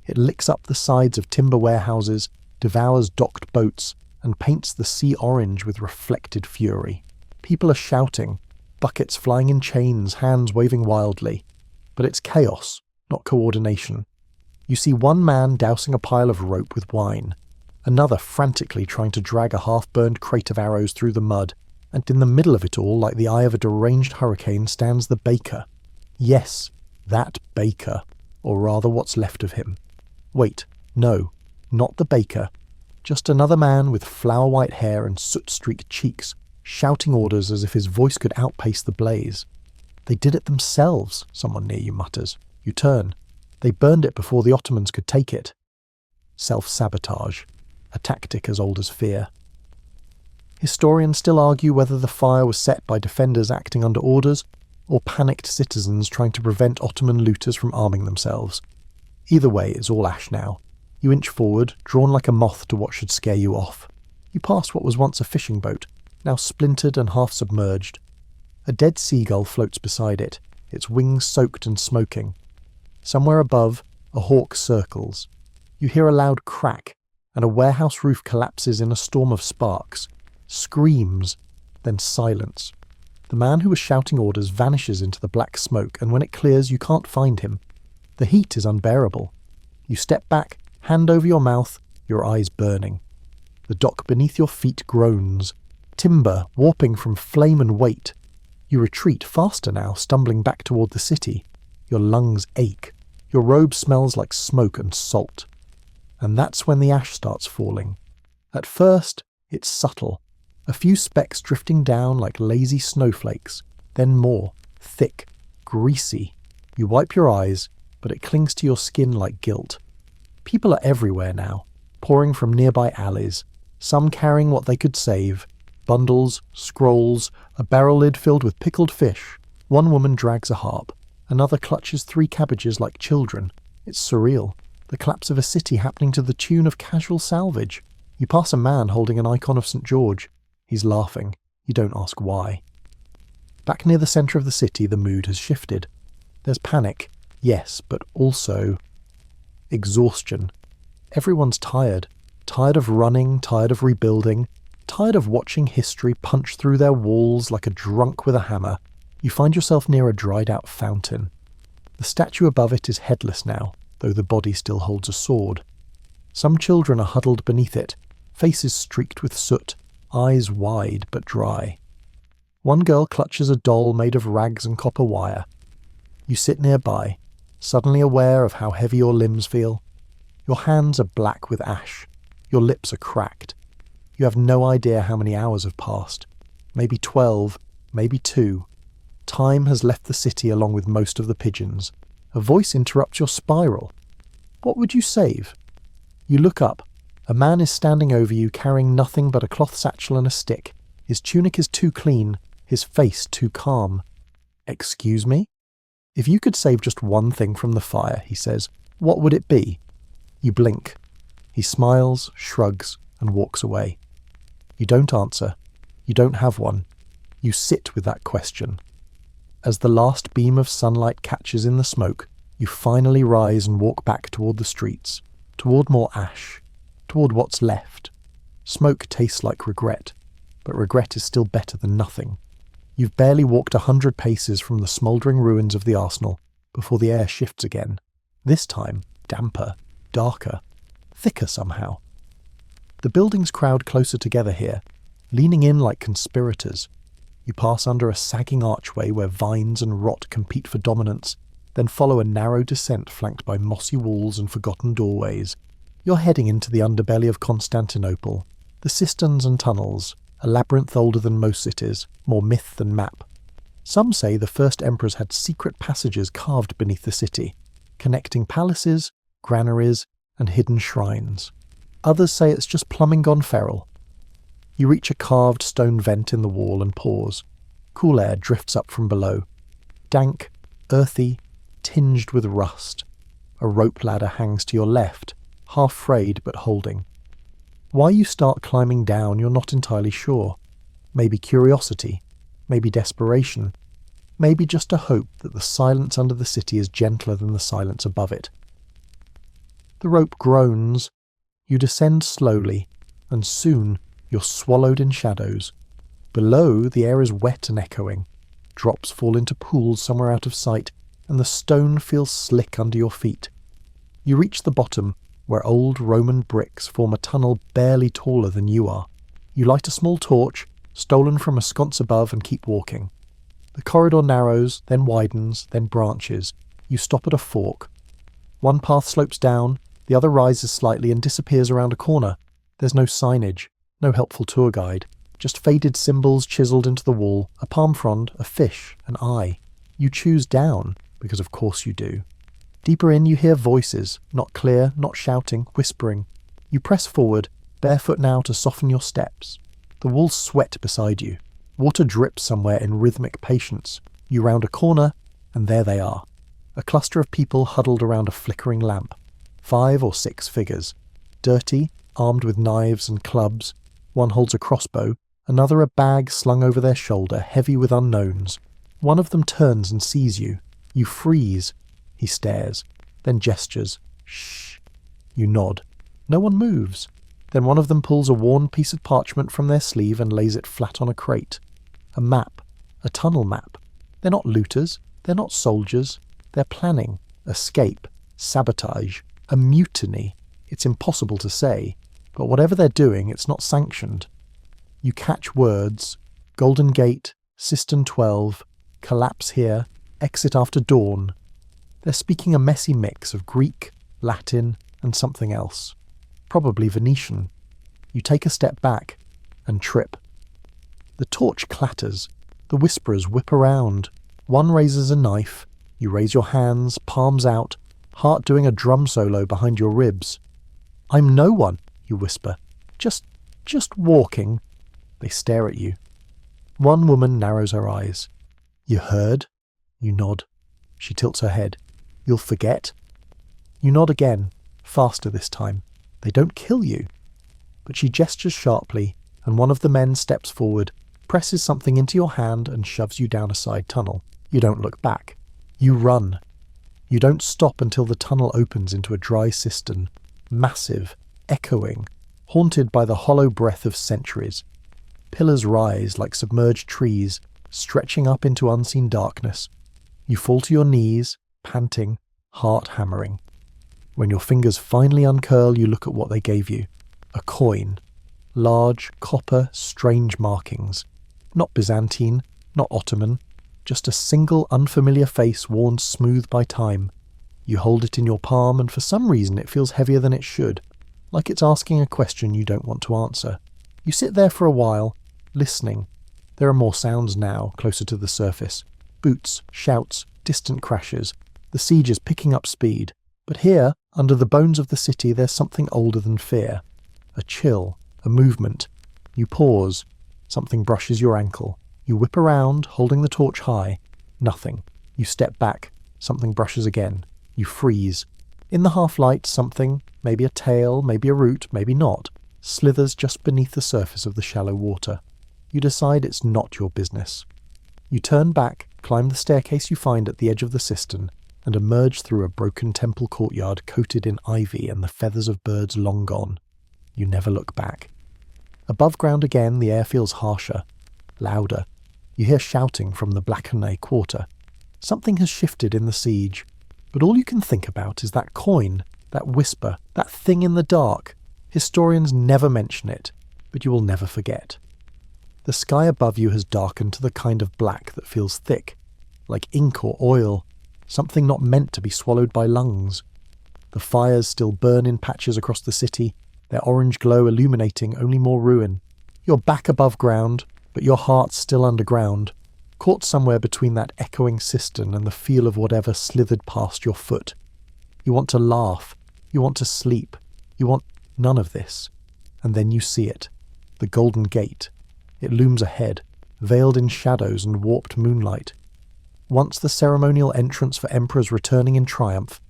It licks up the sides of timber warehouses, devours docked boats, and paints the sea orange with reflected fury. People are shouting, buckets flying in chains, hands waving wildly. But it's chaos, not coordination. You see one man dousing a pile of rope with wine, another frantically trying to drag a half-burned crate of arrows through the mud, and in the middle of it all, like the eye of a deranged hurricane, stands the baker. Yes, that baker, or rather what's left of him. Wait, no, not the baker. Just another man with flower-white hair and soot-streaked cheeks, shouting orders as if his voice could outpace the blaze. They did it themselves, someone near you mutters. You turn. They burned it before the Ottomans could take it. Self-sabotage, a tactic as old as fear. Historians still argue whether the fire was set by defenders acting under orders, or panicked citizens trying to prevent Ottoman looters from arming themselves. Either way, it's all ash now. You inch forward, drawn like a moth to what should scare you off. You pass what was once a fishing boat, now splintered and half submerged. A dead seagull floats beside it, its wings soaked and smoking. Somewhere above, a hawk circles. You hear a loud crack, and a warehouse roof collapses in a storm of sparks. Screams, then silence. The man who was shouting orders vanishes into the black smoke, and when it clears, you can't find him. The heat is unbearable. You step back, hand over your mouth, your eyes burning. The dock beneath your feet groans, timber warping from flame and weight. You retreat faster now, stumbling back toward the city. Your lungs ache. Your robe smells like smoke and salt. And that's when the ash starts falling. At first, it's subtle. A few specks drifting down like lazy snowflakes. Then more, thick, greasy. You wipe your eyes, but it clings to your skin like guilt. People are everywhere now, pouring from nearby alleys, some carrying what they could save. Bundles, scrolls, a barrel lid filled with pickled fish. One woman drags a harp. Another clutches 3 cabbages like children. It's surreal. The collapse of a city happening to the tune of casual salvage. You pass a man holding an icon of St. George. He's laughing. You don't ask why. Back near the centre of the city, the mood has shifted. There's panic, yes, but also exhaustion. Everyone's tired. Tired of running, tired of rebuilding, tired of watching history punch through their walls like a drunk with a hammer. You find yourself near a dried-out fountain. The statue above it is headless now, though the body still holds a sword. Some children are huddled beneath it, faces streaked with soot, eyes wide but dry. One girl clutches a doll made of rags and copper wire. You sit nearby, suddenly aware of how heavy your limbs feel. Your hands are black with ash. Your lips are cracked. You have no idea how many hours have passed. Maybe 12, maybe 2. Time has left the city along with most of the pigeons. A voice interrupts your spiral. What would you save? You look up. A man is standing over you carrying nothing but a cloth satchel and a stick. His tunic is too clean, his face too calm. Excuse me? If you could save just one thing from the fire, he says, what would it be? You blink. He smiles, shrugs, and walks away. You don't answer. You don't have one. You sit with that question. As the last beam of sunlight catches in the smoke, you finally rise and walk back toward the streets, toward more ash, toward what's left. Smoke tastes like regret, but regret is still better than nothing. You've barely walked 100 paces from the smouldering ruins of the arsenal before the air shifts again. This time, damper, darker, thicker somehow. The buildings crowd closer together here, leaning in like conspirators. You pass under a sagging archway where vines and rot compete for dominance, then follow a narrow descent flanked by mossy walls and forgotten doorways. You're heading into the underbelly of Constantinople, the cisterns and tunnels, a labyrinth older than most cities, more myth than map. Some say the first emperors had secret passages carved beneath the city, connecting palaces, granaries, and hidden shrines. Others say it's just plumbing gone feral. You reach a carved stone vent in the wall and pause. Cool air drifts up from below. Dank, earthy, tinged with rust. A rope ladder hangs to your left, half frayed but holding. Why you start climbing down you're not entirely sure. Maybe curiosity, maybe desperation, maybe just a hope that the silence under the city is gentler than the silence above it. The rope groans. You descend slowly, and soon you're swallowed in shadows. Below, the air is wet and echoing. Drops fall into pools somewhere out of sight, and the stone feels slick under your feet. You reach the bottom, where old Roman bricks form a tunnel barely taller than you are. You light a small torch, stolen from a sconce above, and keep walking. The corridor narrows, then widens, then branches. You stop at a fork. One path slopes down, the other rises slightly and disappears around a corner. There's no signage, no helpful tour guide, just faded symbols chiselled into the wall, a palm frond, a fish, an eye. You choose down, because of course you do. Deeper in you hear voices, not clear, not shouting, whispering. You press forward, barefoot now to soften your steps. The walls sweat beside you. Water drips somewhere in rhythmic patience. You round a corner, and there they are. A cluster of people huddled around a flickering lamp. 5 or 6 figures. Dirty, armed with knives and clubs. One holds a crossbow, another a bag slung over their shoulder, heavy with unknowns. One of them turns and sees you. You freeze. He stares, then gestures. Shh. You nod. No one moves. Then one of them pulls a worn piece of parchment from their sleeve and lays it flat on a crate. A map. A tunnel map. They're not looters. They're not soldiers. They're planning. Escape. Sabotage. A mutiny. It's impossible to say. But whatever they're doing, it's not sanctioned. You catch words. Golden Gate. Cistern 12. Collapse here. Exit after dawn. They're speaking a messy mix of Greek, Latin, and something else. Probably Venetian. You take a step back and trip. The torch clatters. The whisperers whip around. One raises a knife. You raise your hands, palms out, heart doing a drum solo behind your ribs. I'm no one, you whisper. Just walking. They stare at you. One woman narrows her eyes. You heard? You nod. She tilts her head. You'll forget? You nod again, faster this time. They don't kill you. But she gestures sharply, and one of the men steps forward, presses something into your hand and shoves you down a side tunnel. You don't look back. You run. You don't stop until the tunnel opens into a dry cistern, massive, echoing, haunted by the hollow breath of centuries. Pillars rise like submerged trees, stretching up into unseen darkness. You fall to your knees, panting, heart hammering. When your fingers finally uncurl, you look at what they gave you. A coin. Large, copper, strange markings. Not Byzantine, not Ottoman. Just a single unfamiliar face worn smooth by time. You hold it in your palm, and for some reason it feels heavier than it should, like it's asking a question you don't want to answer. You sit there for a while, listening. There are more sounds now, closer to the surface. Boots, shouts, distant crashes. The siege is picking up speed. But here, under the bones of the city, there's something older than fear. A chill, a movement. You pause. Something brushes your ankle. You whip around, holding the torch high. Nothing. You step back. Something brushes again. You freeze. In the half-light, something, maybe a tail, maybe a root, maybe not, slithers just beneath the surface of the shallow water. You decide it's not your business. You turn back, climb the staircase you find at the edge of the cistern, and emerge through a broken temple courtyard coated in ivy and the feathers of birds long gone. You never look back. Above ground again, the air feels harsher, louder. You hear shouting from the Blackernay quarter. Something has shifted in the siege, but all you can think about is that coin, that whisper, that thing in the dark. Historians never mention it, but you will never forget. The sky above you has darkened to the kind of black that feels thick, like ink or oil. something not meant to be swallowed by lungs. The fires still burn in patches across the city, their orange glow illuminating only more ruin. You're back above ground, but your heart's still underground, caught somewhere between that echoing cistern and the feel of whatever slithered past your foot. You want to laugh, you want to sleep, you want none of this. And then you see it, the Golden Gate. It looms ahead, veiled in shadows and warped moonlight. Once the ceremonial entrance for emperors returning in triumph,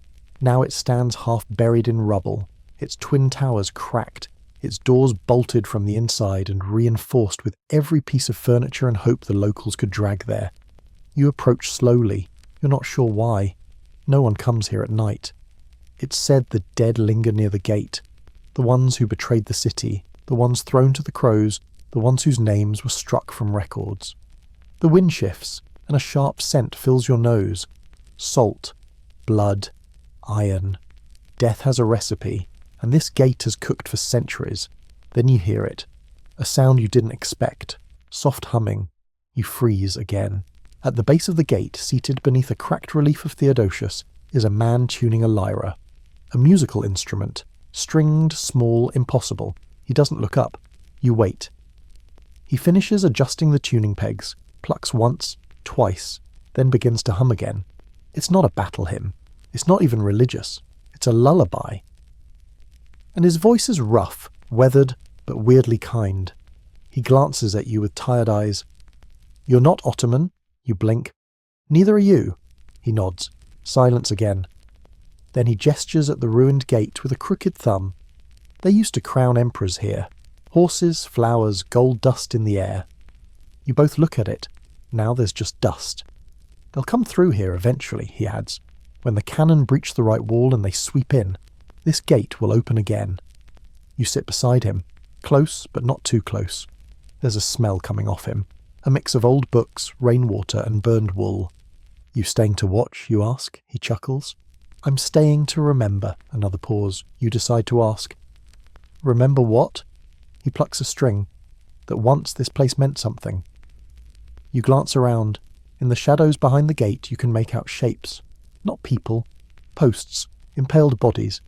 now it stands half buried in rubble, its twin towers cracked, its doors bolted from the inside and reinforced with every piece of furniture and hope the locals could drag there. You approach slowly, you're not sure why. No one comes here at night. It's said the dead linger near the gate, the ones who betrayed the city, the ones thrown to the crows, the ones whose names were struck from records. The wind shifts, and a sharp scent fills your nose. Salt, blood, iron. Death has a recipe, and this gate has cooked for centuries. Then you hear it, a sound you didn't expect, soft humming. You freeze again. At the base of the gate, seated beneath a cracked relief of Theodosius, is a man tuning a lyra, a musical instrument, stringed, small, impossible. He doesn't look up. You wait. He finishes adjusting the tuning pegs, plucks once, twice, then begins to hum again. It's not a battle hymn. It's not even religious. It's a lullaby. And his voice is rough, weathered, but weirdly kind. He glances at you with tired eyes. You're not Ottoman. You blink. Neither are you. He nods. Silence again. Then he gestures at the ruined gate with a crooked thumb. They used to crown emperors here. Horses, flowers, gold dust in the air. You both look at it. Now there's just dust. They'll come through here eventually, he adds. When the cannon breach the right wall and they sweep in, this gate will open again. You sit beside him, close but not too close. There's a smell coming off him, a mix of old books, rainwater and burned wool. You staying to watch, you ask? He chuckles. I'm staying to remember. Another pause. You decide to ask. Remember what? He plucks a string. That once this place meant something. You glance around. In the shadows behind the gate you can make out shapes. Not people. Posts. Impaled bodies.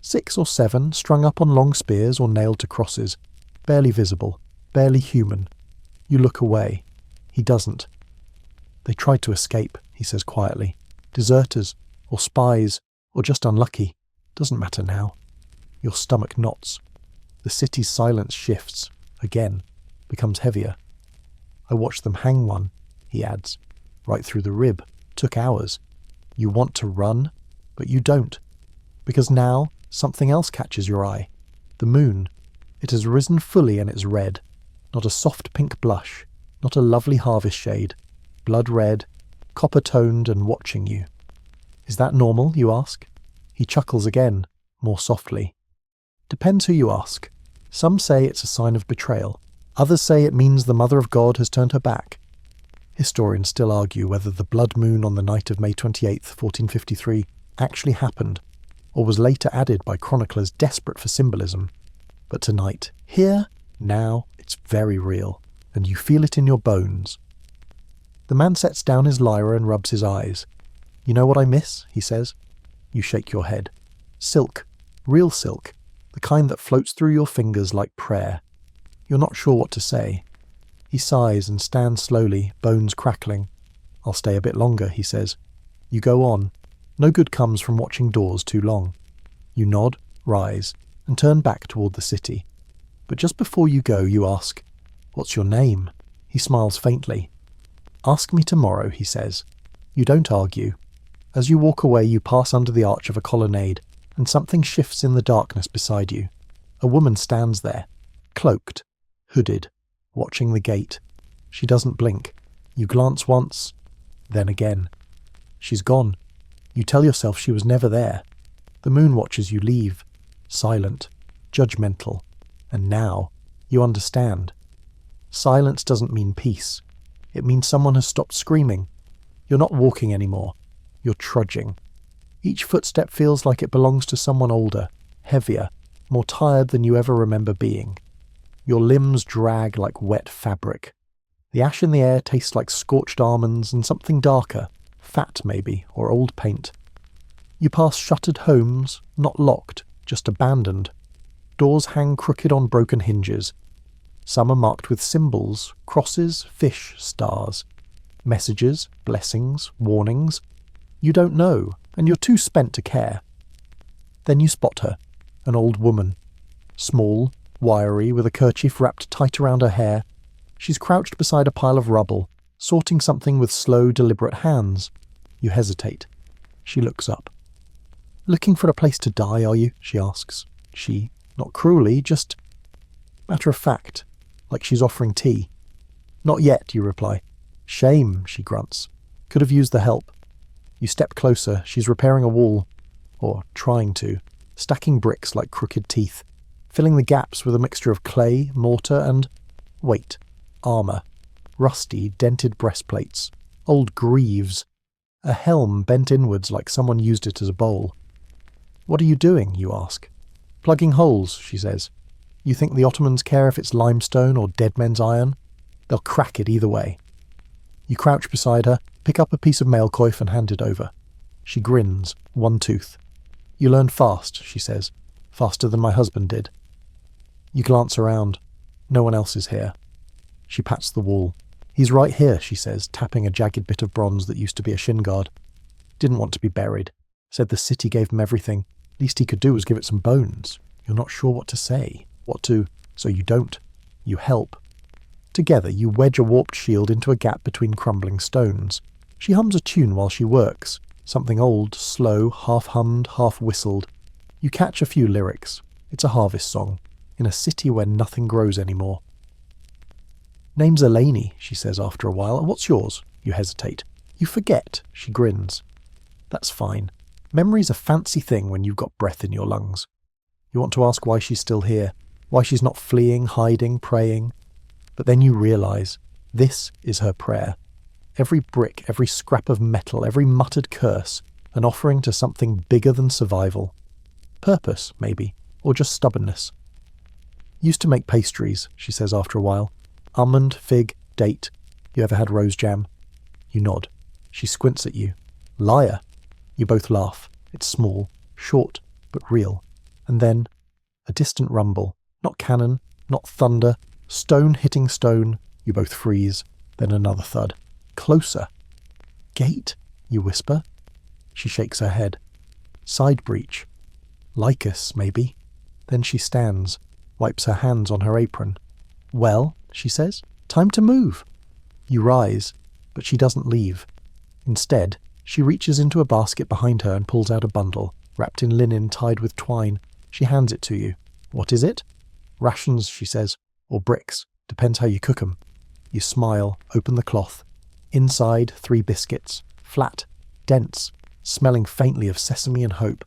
6 or 7 strung up on long spears or nailed to crosses. Barely visible. Barely human. You look away. He doesn't. They tried to escape, he says quietly. Deserters. Or spies. Or just unlucky. Doesn't matter now. Your stomach knots. The city's silence shifts. Again. Becomes heavier. I watched them hang one, he adds. Right through the rib. Took hours. You want to run, but you don't. Because now, something else catches your eye. The moon. It has risen fully and it's red. Not a soft pink blush. Not a lovely harvest shade. Blood red. Copper-toned and watching you. Is that normal, you ask? He chuckles again, more softly. Depends who you ask. Some say it's a sign of betrayal. Others say it means the Mother of God has turned her back. Historians still argue whether the blood moon on the night of May 28, 1453, actually happened, or was later added by chroniclers desperate for symbolism. But tonight, here, now, it's very real, and you feel it in your bones. The man sets down his lyra and rubs his eyes. You know what I miss? He says. You shake your head. Silk. Real silk. The kind that floats through your fingers like prayer. You're not sure what to say. He sighs and stands slowly, bones crackling. I'll stay a bit longer, he says. You go on. No good comes from watching doors too long. You nod, rise, and turn back toward the city. But just before you go, you ask, What's your name? He smiles faintly. Ask me tomorrow, he says. You don't argue. As you walk away, you pass under the arch of a colonnade, and something shifts in the darkness beside you. A woman stands there, cloaked, hooded, watching the gate. She doesn't blink. You glance once, then again. She's gone. You tell yourself she was never there. The moon watches you leave, silent, judgmental. And now, you understand. Silence doesn't mean peace. It means someone has stopped screaming. You're not walking anymore. You're trudging. Each footstep feels like it belongs to someone older, heavier, more tired than you ever remember being. Your limbs drag like wet fabric. The ash in the air tastes like scorched almonds and something darker, fat maybe, or old paint. You pass shuttered homes, not locked, just abandoned. Doors hang crooked on broken hinges. Some are marked with symbols, crosses, fish, stars. Messages, blessings, warnings. You don't know, and you're too spent to care. Then you spot her, an old woman. Small, wiry, with a kerchief wrapped tight around her hair. She's crouched beside a pile of rubble, sorting something with slow, deliberate hands. You hesitate. She looks up. "Looking for a place to die, are you?" she asks. She, not cruelly, just matter of fact, like she's offering tea. "Not yet," you reply. "Shame," she grunts. "Could have used the help." You step closer. She's repairing a wall. Or trying to. Stacking bricks like crooked teeth. Filling the gaps with a mixture of clay, mortar, and... wait. Armour. Rusty, dented breastplates. Old greaves. A helm bent inwards like someone used it as a bowl. "What are you doing?" you ask. "Plugging holes," she says. "You think the Ottomans care if it's limestone or dead men's iron? They'll crack it either way." You crouch beside her, pick up a piece of mailcoif and hand it over. She grins, one tooth. "You learned fast," she says. "Faster than my husband did." You glance around. No one else is here. She pats the wall. "He's right here," she says, tapping a jagged bit of bronze that used to be a shin guard. "Didn't want to be buried. Said the city gave him everything. Least he could do was give it some bones. You're not sure what to say. So you don't. You help." Together you wedge a warped shield into a gap between crumbling stones. She hums a tune while she works. Something old, slow, half-hummed, half-whistled. You catch a few lyrics. It's a harvest song. In a city where nothing grows anymore. "Name's Eleni," she says after a while. "What's yours?" You hesitate. "You forget," she grins. "That's fine. Memory's a fancy thing when you've got breath in your lungs." You want to ask why she's still here. Why she's not fleeing, hiding, praying. But then you realise, this is her prayer. Every brick, every scrap of metal, every muttered curse, an offering to something bigger than survival. Purpose, maybe, or just stubbornness. "Used to make pastries," she says after a while. "Almond, fig, date. You ever had rose jam?" You nod. She squints at you. "Liar." You both laugh. It's small, short, but real. And then, a distant rumble. Not cannon, not thunder. Stone hitting stone. You both freeze. Then another thud. Closer. "Gate?" you whisper. She shakes her head. "Side breach." "Lycus, maybe." Then she stands, wipes her hands on her apron. "Well," she says, "time to move." You rise, but she doesn't leave. Instead, she reaches into a basket behind her and pulls out a bundle, wrapped in linen tied with twine. She hands it to you. "What is it?" "Rations," she says, "or bricks. Depends how you cook 'em." You smile, open the cloth. Inside, 3 biscuits. Flat, dense, smelling faintly of sesame and hope.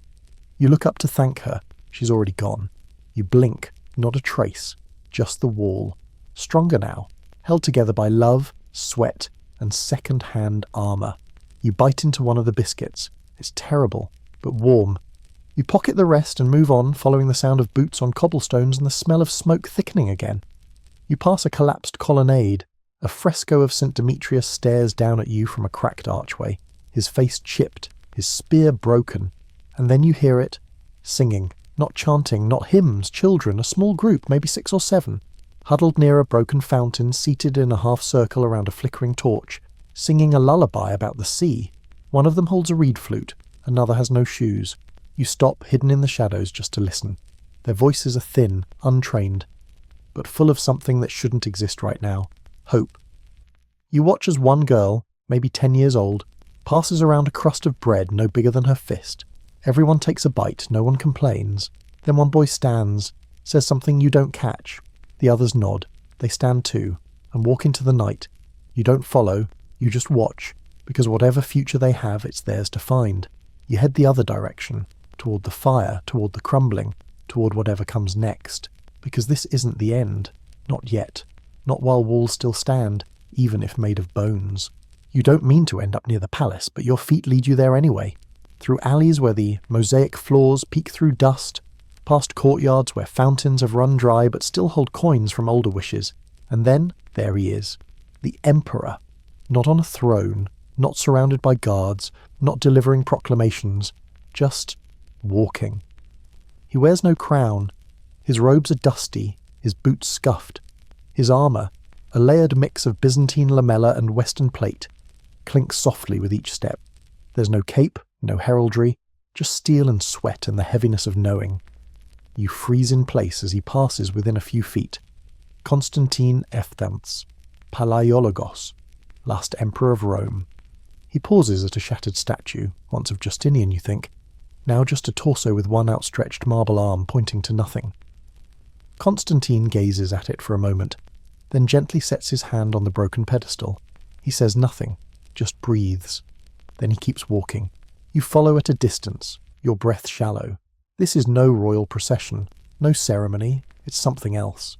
You look up to thank her. She's already gone. You blink, not a trace, just the wall. Stronger now, held together by love, sweat, and second-hand armour. You bite into one of the biscuits. It's terrible, but warm. You pocket the rest and move on, following the sound of boots on cobblestones and the smell of smoke thickening again. You pass a collapsed colonnade. A fresco of St. Demetrius stares down at you from a cracked archway, his face chipped, his spear broken. And then you hear it, singing, not chanting, not hymns, children, a small group, maybe 6 or 7, huddled near a broken fountain, seated in a half-circle around a flickering torch, singing a lullaby about the sea. One of them holds a reed flute, another has no shoes. You stop, hidden in the shadows, just to listen. Their voices are thin, untrained, but full of something that shouldn't exist right now. Hope. You watch as one girl, maybe 10 years old, passes around a crust of bread no bigger than her fist. Everyone takes a bite, no one complains. Then one boy stands, says something you don't catch. The others nod. They stand too, and walk into the night. You don't follow, you just watch, because whatever future they have, it's theirs to find. You head the other direction, toward the fire, toward the crumbling, toward whatever comes next. Because this isn't the end. Not yet. Not while walls still stand, even if made of bones. You don't mean to end up near the palace, but your feet lead you there anyway. Through alleys where the mosaic floors peek through dust, past courtyards where fountains have run dry but still hold coins from older wishes. And then, there he is. The Emperor. Not on a throne, not surrounded by guards, not delivering proclamations, just walking. He wears no crown. His robes are dusty, his boots scuffed. His armour, a layered mix of Byzantine lamella and Western plate, clinks softly with each step. There's no cape, no heraldry, just steel and sweat and the heaviness of knowing. You freeze in place as he passes within a few feet. Constantine XI, Palaiologos, last emperor of Rome. He pauses at a shattered statue, once of Justinian, you think, now just a torso with one outstretched marble arm pointing to nothing. Constantine gazes at it for a moment, then gently sets his hand on the broken pedestal. He says nothing, just breathes. Then he keeps walking. You follow at a distance, your breath shallow. This is no royal procession, no ceremony, it's something else.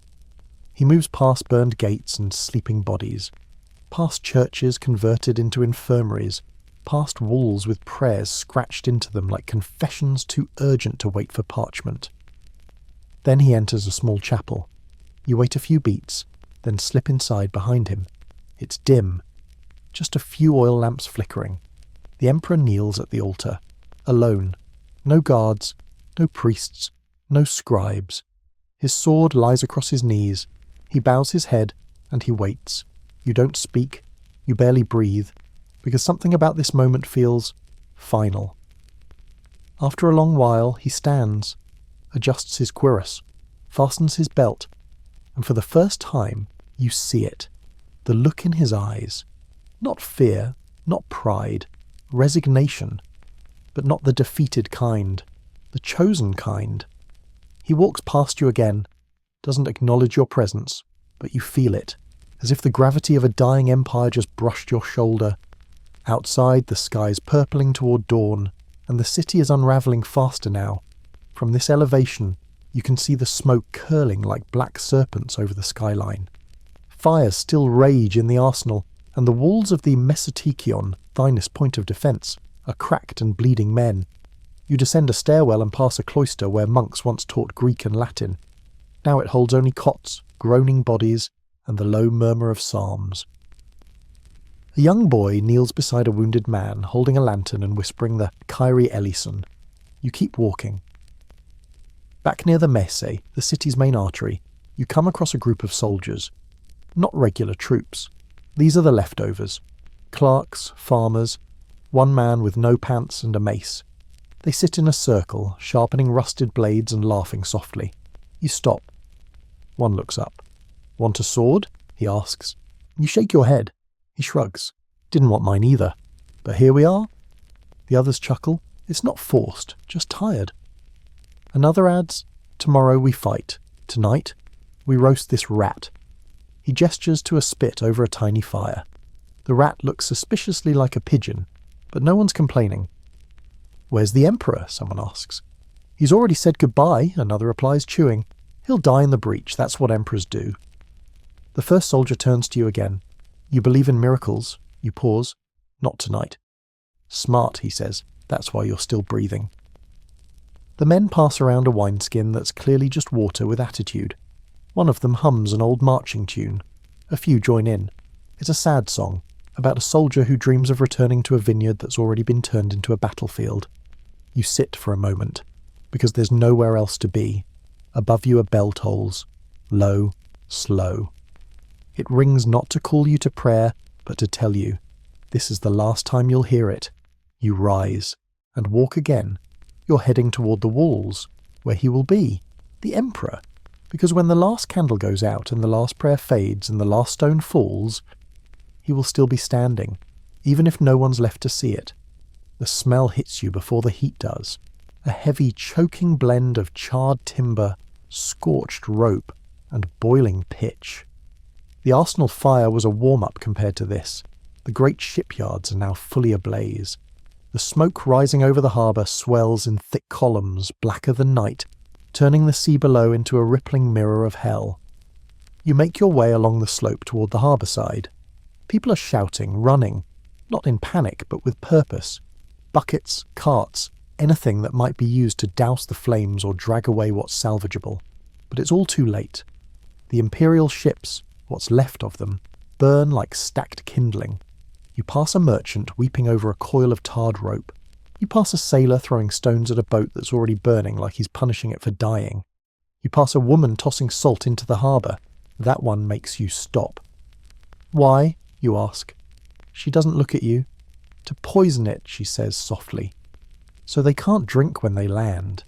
He moves past burned gates and sleeping bodies, past churches converted into infirmaries, past walls with prayers scratched into them like confessions too urgent to wait for parchment. Then he enters a small chapel. You wait a few beats, then slip inside behind him. It's dim, just a few oil lamps flickering. The emperor kneels at the altar, alone. No guards, no priests, no scribes. His sword lies across his knees. He bows his head, and he waits. You don't speak, you barely breathe, because something about this moment feels final. After a long while, he stands, adjusts his cuirass, fastens his belt, and for the first time, you see it. The look in his eyes. Not fear, not pride, resignation, but not the defeated kind, the chosen kind. He walks past you again, doesn't acknowledge your presence, but you feel it, as if the gravity of a dying empire just brushed your shoulder. Outside, the sky's purpling toward dawn, and the city is unravelling faster now. From this elevation, you can see the smoke curling like black serpents over the skyline. Fires still rage in the arsenal, and the walls of the Mesotikion, finest point of defence, are cracked and bleeding men. You descend a stairwell and pass a cloister where monks once taught Greek and Latin. Now it holds only cots, groaning bodies, and the low murmur of psalms. A young boy kneels beside a wounded man, holding a lantern and whispering the Kyrie eleison. You keep walking. Back near the Messe, the city's main artery, you come across a group of soldiers. Not regular troops. These are the leftovers. Clerks, farmers, one man with no pants and a mace. They sit in a circle, sharpening rusted blades and laughing softly. You stop. One looks up. "Want a sword?" he asks. You shake your head. He shrugs. "Didn't want mine either. But here we are." The others chuckle. "It's not forced, just tired." Another adds, "Tomorrow we fight. Tonight, we roast this rat." He gestures to a spit over a tiny fire. The rat looks suspiciously like a pigeon, but no one's complaining. "Where's the emperor?" someone asks. "He's already said goodbye," another replies, chewing. "He'll die in the breach, that's what emperors do." The first soldier turns to you again. "You believe in miracles." You pause. "Not tonight." "Smart," he says. "That's why you're still breathing." The men pass around a wineskin that's clearly just water with attitude. One of them hums an old marching tune. A few join in. It's a sad song, about a soldier who dreams of returning to a vineyard that's already been turned into a battlefield. You sit for a moment, because there's nowhere else to be. Above you a bell tolls. Low, slow. It rings not to call you to prayer, but to tell you, this is the last time you'll hear it. You rise, and walk again. You're heading toward the walls, where he will be, the emperor. Because when the last candle goes out and the last prayer fades and the last stone falls, he will still be standing, even if no one's left to see it. The smell hits you before the heat does. A heavy, choking blend of charred timber, scorched rope, and boiling pitch. The arsenal fire was a warm-up compared to this. The great shipyards are now fully ablaze. The smoke rising over the harbour swells in thick columns, blacker than night, turning the sea below into a rippling mirror of hell. You make your way along the slope toward the harbour side. People are shouting, running, not in panic, but with purpose. Buckets, carts, anything that might be used to douse the flames or drag away what's salvageable. But it's all too late. The imperial ships, what's left of them, burn like stacked kindling. You pass a merchant weeping over a coil of tarred rope. You pass a sailor throwing stones at a boat that's already burning like he's punishing it for dying. You pass a woman tossing salt into the harbour. That one makes you stop. Why? You ask. She doesn't look at you. To poison it, she says softly. So they can't drink when they land.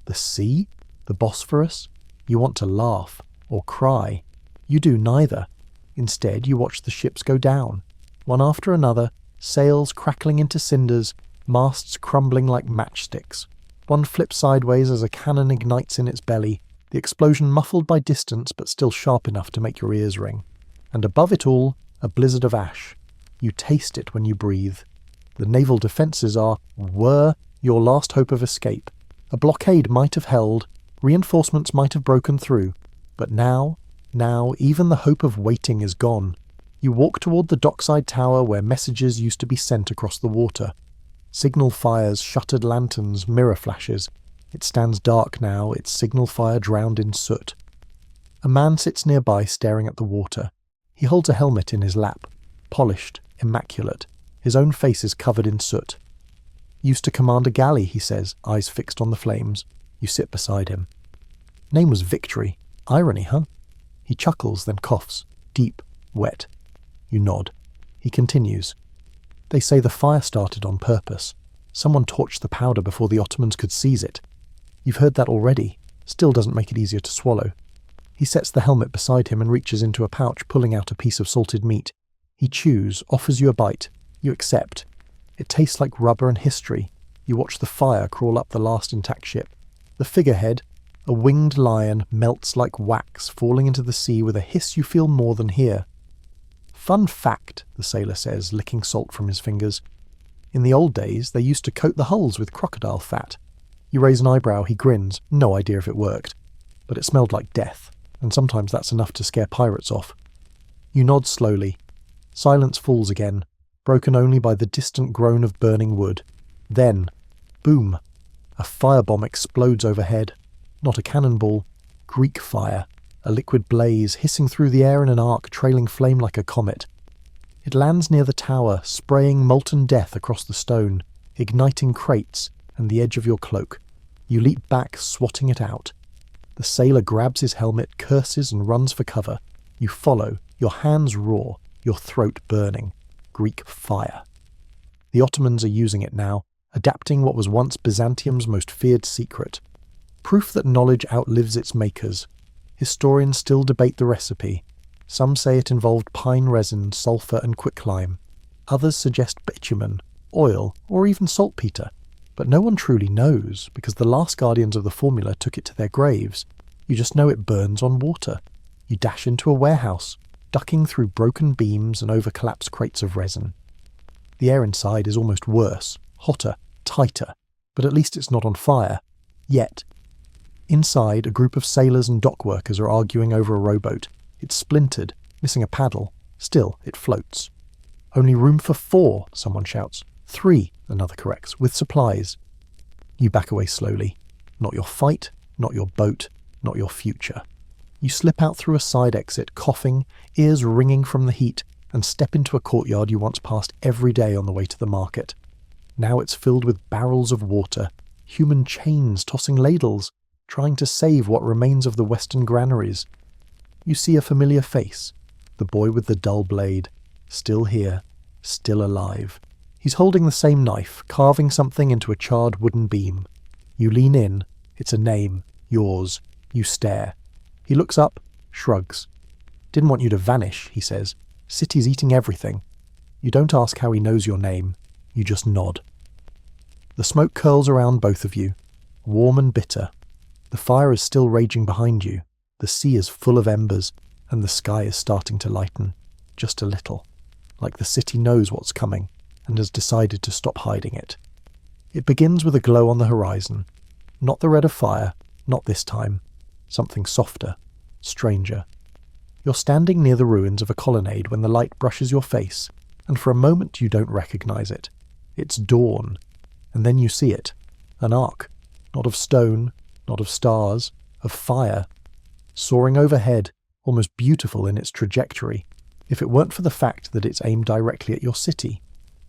The sea? The Bosphorus? You want to laugh or cry. You do neither. Instead, you watch the ships go down, one after another, sails crackling into cinders, masts crumbling like matchsticks. One flips sideways as a cannon ignites in its belly, the explosion muffled by distance but still sharp enough to make your ears ring. And above it all, a blizzard of ash. You taste it when you breathe. The naval defences were your last hope of escape. A blockade might have held, reinforcements might have broken through, but now, even the hope of waiting is gone. You walk toward the dockside tower where messages used to be sent across the water. Signal fires, shuttered lanterns, mirror flashes. It stands dark now, its signal fire drowned in soot. A man sits nearby staring at the water. He holds a helmet in his lap, polished, immaculate. His own face is covered in soot. Used to command a galley, he says, eyes fixed on the flames. You sit beside him. Name was Victory. Irony, huh? He chuckles, then coughs. Deep, wet. You nod. He continues. They say the fire started on purpose. Someone torched the powder before the Ottomans could seize it. You've heard that already. Still doesn't make it easier to swallow. He sets the helmet beside him and reaches into a pouch, pulling out a piece of salted meat. He chews, offers you a bite. You accept. It tastes like rubber and history. You watch the fire crawl up the last intact ship. The figurehead, a winged lion, melts like wax, falling into the sea with a hiss you feel more than hear. Fun fact, the sailor says, licking salt from his fingers. In the old days, they used to coat the hulls with crocodile fat. You raise an eyebrow, he grins, no idea if it worked. But it smelled like death, and sometimes that's enough to scare pirates off. You nod slowly. Silence falls again, broken only by the distant groan of burning wood. Then, boom, a firebomb explodes overhead. Not a cannonball, Greek fire, a liquid blaze hissing through the air in an arc trailing flame like a comet. It lands near the tower, spraying molten death across the stone, igniting crates and the edge of your cloak. You leap back, swatting it out. The sailor grabs his helmet, curses and runs for cover. You follow, your hands raw, your throat burning. Greek fire. The Ottomans are using it now, adapting what was once Byzantium's most feared secret. Proof that knowledge outlives its makers. Historians still debate the recipe. Some say it involved pine resin, sulphur and quicklime. Others suggest bitumen, oil, or even saltpeter. But no one truly knows, because the last guardians of the formula took it to their graves. You just know it burns on water. You dash into a warehouse, ducking through broken beams and over collapsed crates of resin. The air inside is almost worse, hotter, tighter, but at least it's not on fire. Yet. Inside, a group of sailors and dock workers are arguing over a rowboat. It's splintered, missing a paddle. Still, it floats. Only room for 4, someone shouts. 3, another corrects, with supplies. You back away slowly. Not your fight, not your boat, not your future. You slip out through a side exit, coughing, ears ringing from the heat, and step into a courtyard you once passed every day on the way to the market. Now it's filled with barrels of water, human chains tossing ladles, trying to save what remains of the western granaries. You see a familiar face, the boy with the dull blade, still here, still alive. He's holding the same knife, carving something into a charred wooden beam. You lean in, it's a name, yours. You stare. He looks up, shrugs. Didn't want you to vanish, he says. City's eating everything. You don't ask how he knows your name, you just nod. The smoke curls around both of you, warm and bitter. The fire is still raging behind you, the sea is full of embers, and the sky is starting to lighten, just a little, like the city knows what's coming, and has decided to stop hiding it. It begins with a glow on the horizon, not the red of fire, not this time, something softer, stranger. You're standing near the ruins of a colonnade when the light brushes your face, and for a moment you don't recognize it. It's dawn, and then you see it, an arc, not of stone, not of stars, of fire, soaring overhead, almost beautiful in its trajectory. if it weren't for the fact that it's aimed directly at your city.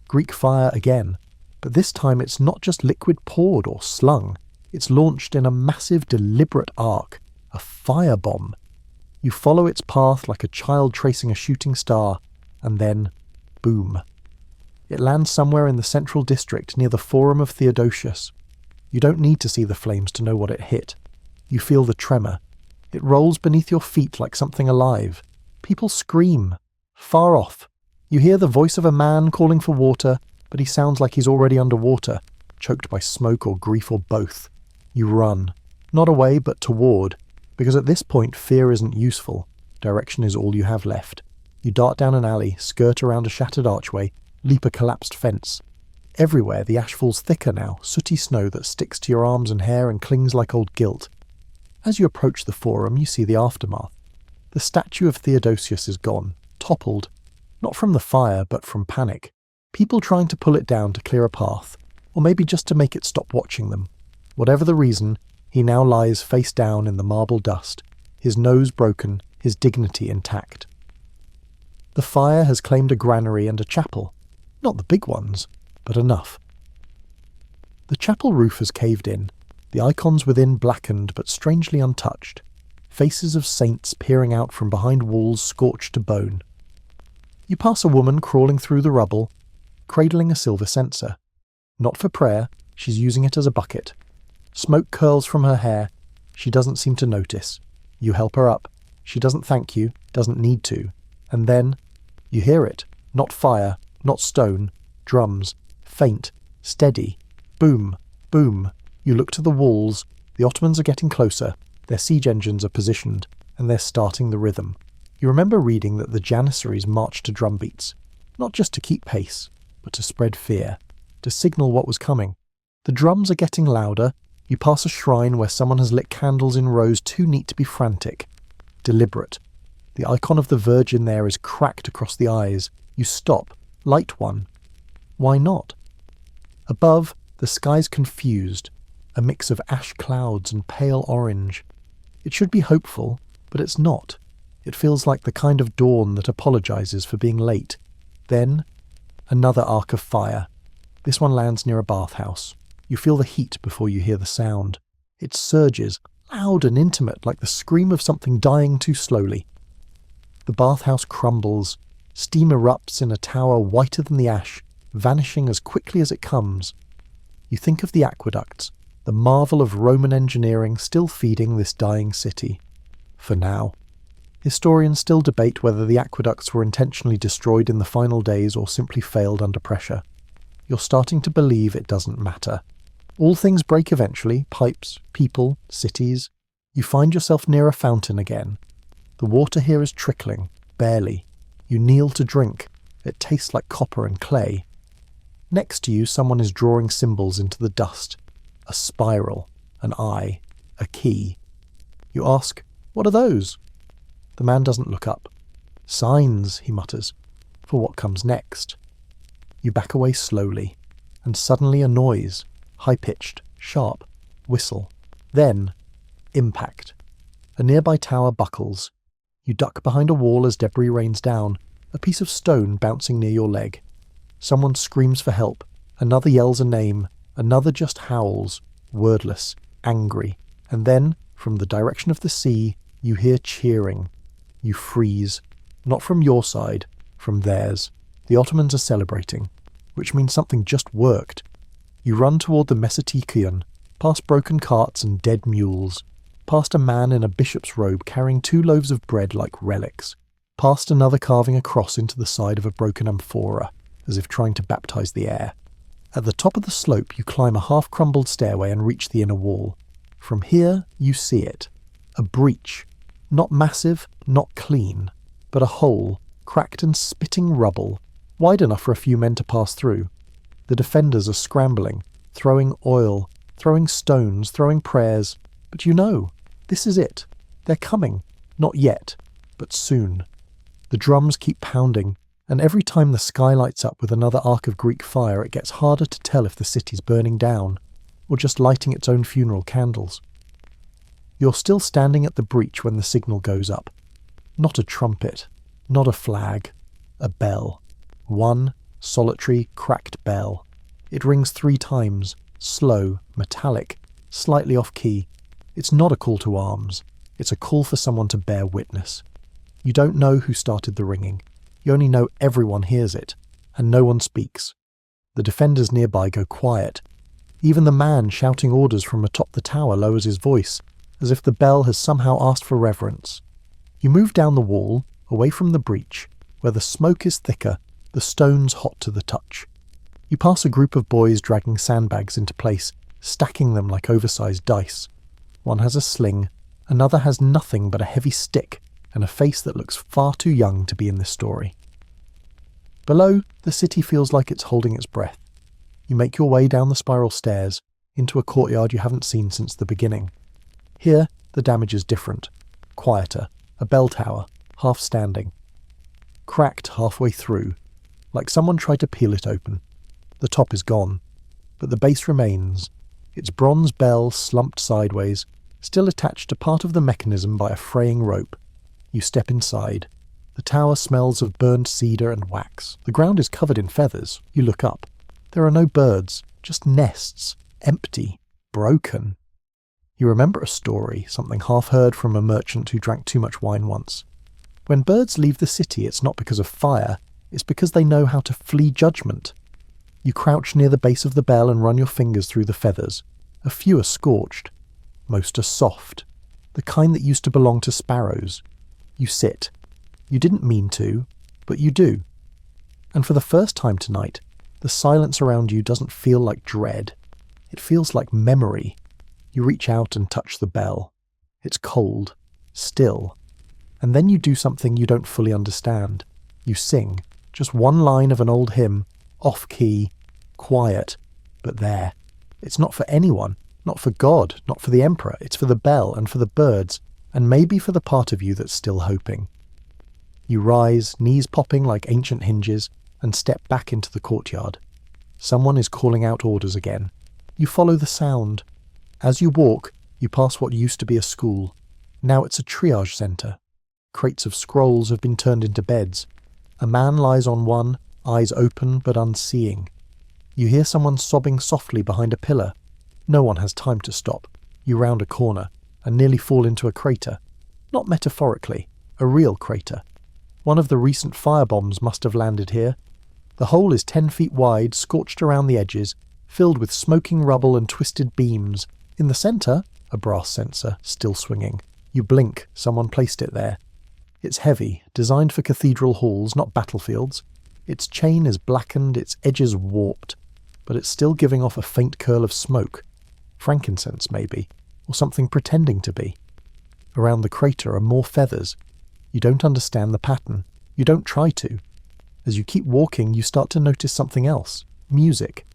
Greek fire again, but this time it's not just liquid poured or slung, it's launched in a massive deliberate arc, a firebomb. You follow its path like a child tracing a shooting star, and then, boom. It lands somewhere in the central district near the Forum of Theodosius. You don't need to see the flames to know what it hit. You feel the tremor. It rolls beneath your feet like something alive. People scream. Far off, you hear the voice of a man calling for water, but he sounds like he's already underwater, choked by smoke or grief or both. You run. Not away, but toward, because at this point fear isn't useful. Direction is all you have left. You dart down an alley, skirt around a shattered archway, leap a collapsed fence. Everywhere the ash falls thicker now, sooty snow that sticks to your arms and hair and clings like old guilt. As you approach the Forum, you see the aftermath. The statue of Theodosius is gone, toppled, not from the fire, but from panic. People trying to pull it down to clear a path, or maybe just to make it stop watching them. Whatever the reason, he now lies face down in the marble dust, his nose broken, his dignity intact. The fire has claimed a granary and a chapel. Not the big ones, but enough. The chapel roof has caved in, the icons within blackened but strangely untouched, faces of saints peering out from behind walls scorched to bone. You pass a woman crawling through the rubble, cradling a silver censer. Not for prayer, she's using it as a bucket. Smoke curls from her hair. She doesn't seem to notice. You help her up. She doesn't thank you, doesn't need to. And then, you hear it. Not fire, not stone. Drums. Faint. Steady. Boom. Boom. You look to the walls. The Ottomans are getting closer. Their siege engines are positioned, and they're starting the rhythm. You remember reading that the Janissaries marched to drumbeats, not just to keep pace, but to spread fear, to signal what was coming. The drums are getting louder. You pass a shrine where someone has lit candles in rows too neat to be frantic. Deliberate. The icon of the Virgin there is cracked across the eyes. You stop, light one. Why not? Above, the sky's confused, a mix of ash clouds and pale orange. It should be hopeful, but it's not. It feels like the kind of dawn that apologizes for being late. Then, another arc of fire. This one lands near a bathhouse. You feel the heat before you hear the sound. It surges, loud and intimate, like the scream of something dying too slowly. The bathhouse crumbles. Steam erupts in a tower whiter than the ash, vanishing as quickly as it comes. You think of the aqueducts, the marvel of Roman engineering still feeding this dying city. For now. Historians still debate whether the aqueducts were intentionally destroyed in the final days or simply failed under pressure. You're starting to believe it doesn't matter. All things break eventually, pipes, people, cities. You find yourself near a fountain again. The water here is trickling, barely. You kneel to drink. It tastes like copper and clay. Next to you, someone is drawing symbols into the dust. A spiral, an eye, a key. You ask, "What are those?" The man doesn't look up. "Signs," he mutters, "for what comes next." You back away slowly, and suddenly a noise, high-pitched, sharp, whistle. Then, impact. A nearby tower buckles. You duck behind a wall as debris rains down, a piece of stone bouncing near your leg. Someone screams for help, another yells a name, another just howls, wordless, angry. And then, from the direction of the sea, you hear cheering. You freeze. Not from your side, from theirs. The Ottomans are celebrating, which means something just worked. You run toward the Mesotikion, past broken carts and dead mules, past a man in a bishop's robe carrying 2 loaves of bread like relics, past another carving a cross into the side of a broken amphora, as if trying to baptize the air. At the top of the slope you climb a half-crumbled stairway and reach the inner wall. From here you see it. A breach. Not massive, not clean, but a hole, cracked and spitting rubble, wide enough for a few men to pass through. The defenders are scrambling, throwing oil, throwing stones, throwing prayers. But you know, this is it. They're coming. Not yet, but soon. The drums keep pounding, and every time the sky lights up with another arc of Greek fire, it gets harder to tell if the city's burning down, or just lighting its own funeral candles. You're still standing at the breach when the signal goes up. Not a trumpet. Not a flag. A bell. One solitary, cracked bell. It rings 3 times, slow, metallic, slightly off-key. It's not a call to arms. It's a call for someone to bear witness. You don't know who started the ringing. You only know everyone hears it, and no one speaks. The defenders nearby go quiet. Even the man shouting orders from atop the tower lowers his voice, as if the bell has somehow asked for reverence. You move down the wall, away from the breach, where the smoke is thicker, the stones hot to the touch. You pass a group of boys dragging sandbags into place, stacking them like oversized dice. One has a sling, another has nothing but a heavy stick and a face that looks far too young to be in this story. Below, the city feels like it's holding its breath. You make your way down the spiral stairs, into a courtyard you haven't seen since the beginning. Here, the damage is different. Quieter, a bell tower, half standing. Cracked halfway through, like someone tried to peel it open. The top is gone, but the base remains, its bronze bell slumped sideways, still attached to part of the mechanism by a fraying rope. You step inside. The tower smells of burned cedar and wax. The ground is covered in feathers. You look up. There are no birds, just nests, empty, broken. You remember a story, something half heard from a merchant who drank too much wine once. When birds leave the city, it's not because of fire, it's because they know how to flee judgment. You crouch near the base of the bell and run your fingers through the feathers. A few are scorched. Most are soft, the kind that used to belong to sparrows. You sit. You didn't mean to, but you do. And for the first time tonight, the silence around you doesn't feel like dread. It feels like memory. You reach out and touch the bell. It's cold, still. And then you do something you don't fully understand. You sing, just one line of an old hymn, off-key, quiet, but there. It's not for anyone, not for God, not for the Emperor. It's for the bell and for the birds, and maybe for the part of you that's still hoping. You rise, knees popping like ancient hinges, and step back into the courtyard. Someone is calling out orders again. You follow the sound. As you walk, you pass what used to be a school. Now it's a triage centre. Crates of scrolls have been turned into beds. A man lies on one, eyes open but unseeing. You hear someone sobbing softly behind a pillar. No one has time to stop. You round a corner and nearly fall into a crater. Not metaphorically, a real crater. One of the recent firebombs must have landed here. The hole is 10 feet wide, scorched around the edges, filled with smoking rubble and twisted beams. In the centre, a brass sensor, still swinging. You blink, someone placed it there. It's heavy, designed for cathedral halls, not battlefields. Its chain is blackened, its edges warped, but it's still giving off a faint curl of smoke. Frankincense, maybe, or something pretending to be. Around the crater are more feathers. You don't understand the pattern. You don't try to. As you keep walking, you start to notice something else. Music.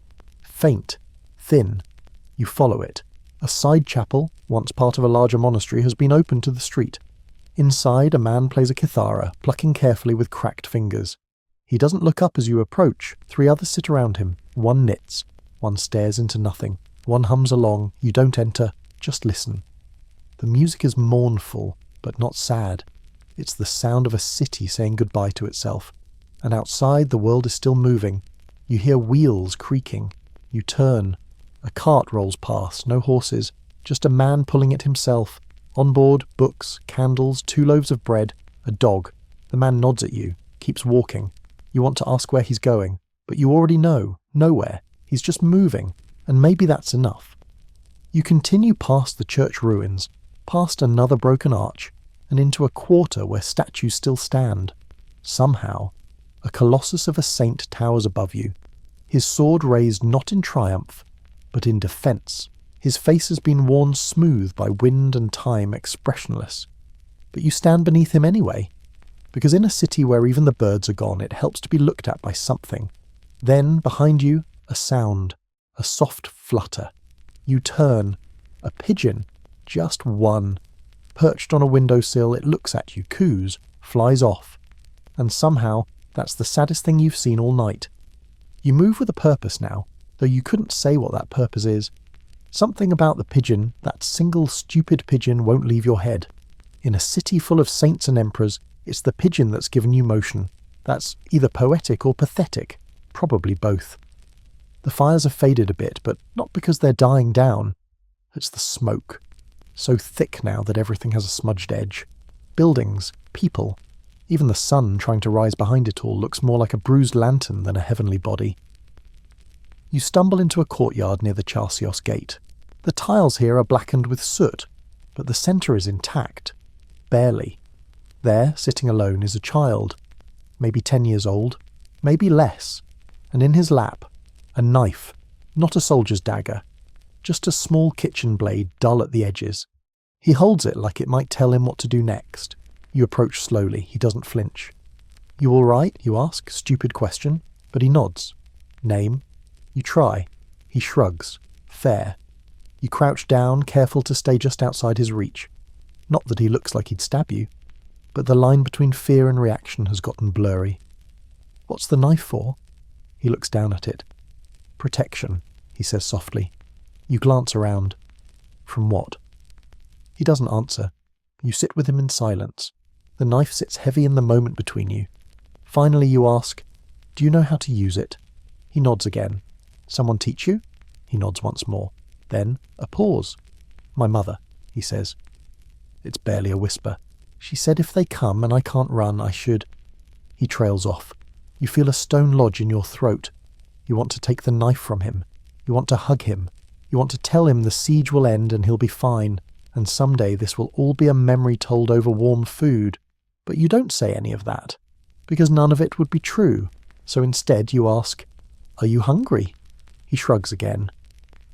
Faint. Thin. You follow it. A side chapel, once part of a larger monastery, has been opened to the street. Inside, a man plays a kithara, plucking carefully with cracked fingers. He doesn't look up as you approach. 3 others sit around him. One knits. One stares into nothing. One hums along. You don't enter. Just listen. The music is mournful, but not sad. It's the sound of a city saying goodbye to itself. And outside, the world is still moving. You hear wheels creaking. You turn. A cart rolls past, no horses, just a man pulling it himself. On board, books, candles, 2 loaves of bread, a dog. The man nods at you, keeps walking. You want to ask where he's going, but you already know, nowhere. He's just moving, and maybe that's enough. You continue past the church ruins, past another broken arch, and into a quarter where statues still stand. Somehow, a colossus of a saint towers above you, his sword raised not in triumph, but in defence. His face has been worn smooth by wind and time, expressionless. But you stand beneath him anyway, because in a city where even the birds are gone, it helps to be looked at by something. Then, behind you, a sound, a soft flutter. You turn. A pigeon, just one. Perched on a windowsill, it looks at you, coos, flies off. And somehow, that's the saddest thing you've seen all night. You move with a purpose now, though you couldn't say what that purpose is. Something about the pigeon, that single stupid pigeon, won't leave your head. In a city full of saints and emperors, It's the pigeon that's given you motion. That's either poetic or pathetic, probably both. The fires have faded a bit, but not because they're dying down. It's the smoke. So thick now that everything has a smudged edge. Buildings, people, even the sun trying to rise behind it all looks more like a bruised lantern than a heavenly body. You stumble into a courtyard near the Charsios gate. The tiles here are blackened with soot, but the centre is intact. Barely. There, sitting alone, is a child. Maybe 10 years old, maybe less. And in his lap, a knife, not a soldier's dagger, just a small kitchen blade dull at the edges. He holds it like it might tell him what to do next. You approach slowly. He doesn't flinch. "You all right?" you ask. Stupid question. But he nods. "Name?" You try. He shrugs. "Fair." You crouch down, careful to stay just outside his reach. Not that he looks like he'd stab you, but the line between fear and reaction has gotten blurry. "What's the knife for?" He looks down at it. "Protection," he says softly. You glance around. From what? He doesn't answer. You sit with him in silence. The knife sits heavy in the moment between you. Finally you ask, "Do you know how to use it?" He nods again. "Someone teach you?" He nods once more. Then a pause. "My mother," he says. It's barely a whisper. "She said if they come and I can't run, I should..." He trails off. You feel a stone lodge in your throat. You want to take the knife from him. You want to hug him. You want to tell him the siege will end and he'll be fine, and someday this will all be a memory told over warm food. But you don't say any of that, because none of it would be true. So instead you ask, "Are you hungry?" He shrugs again.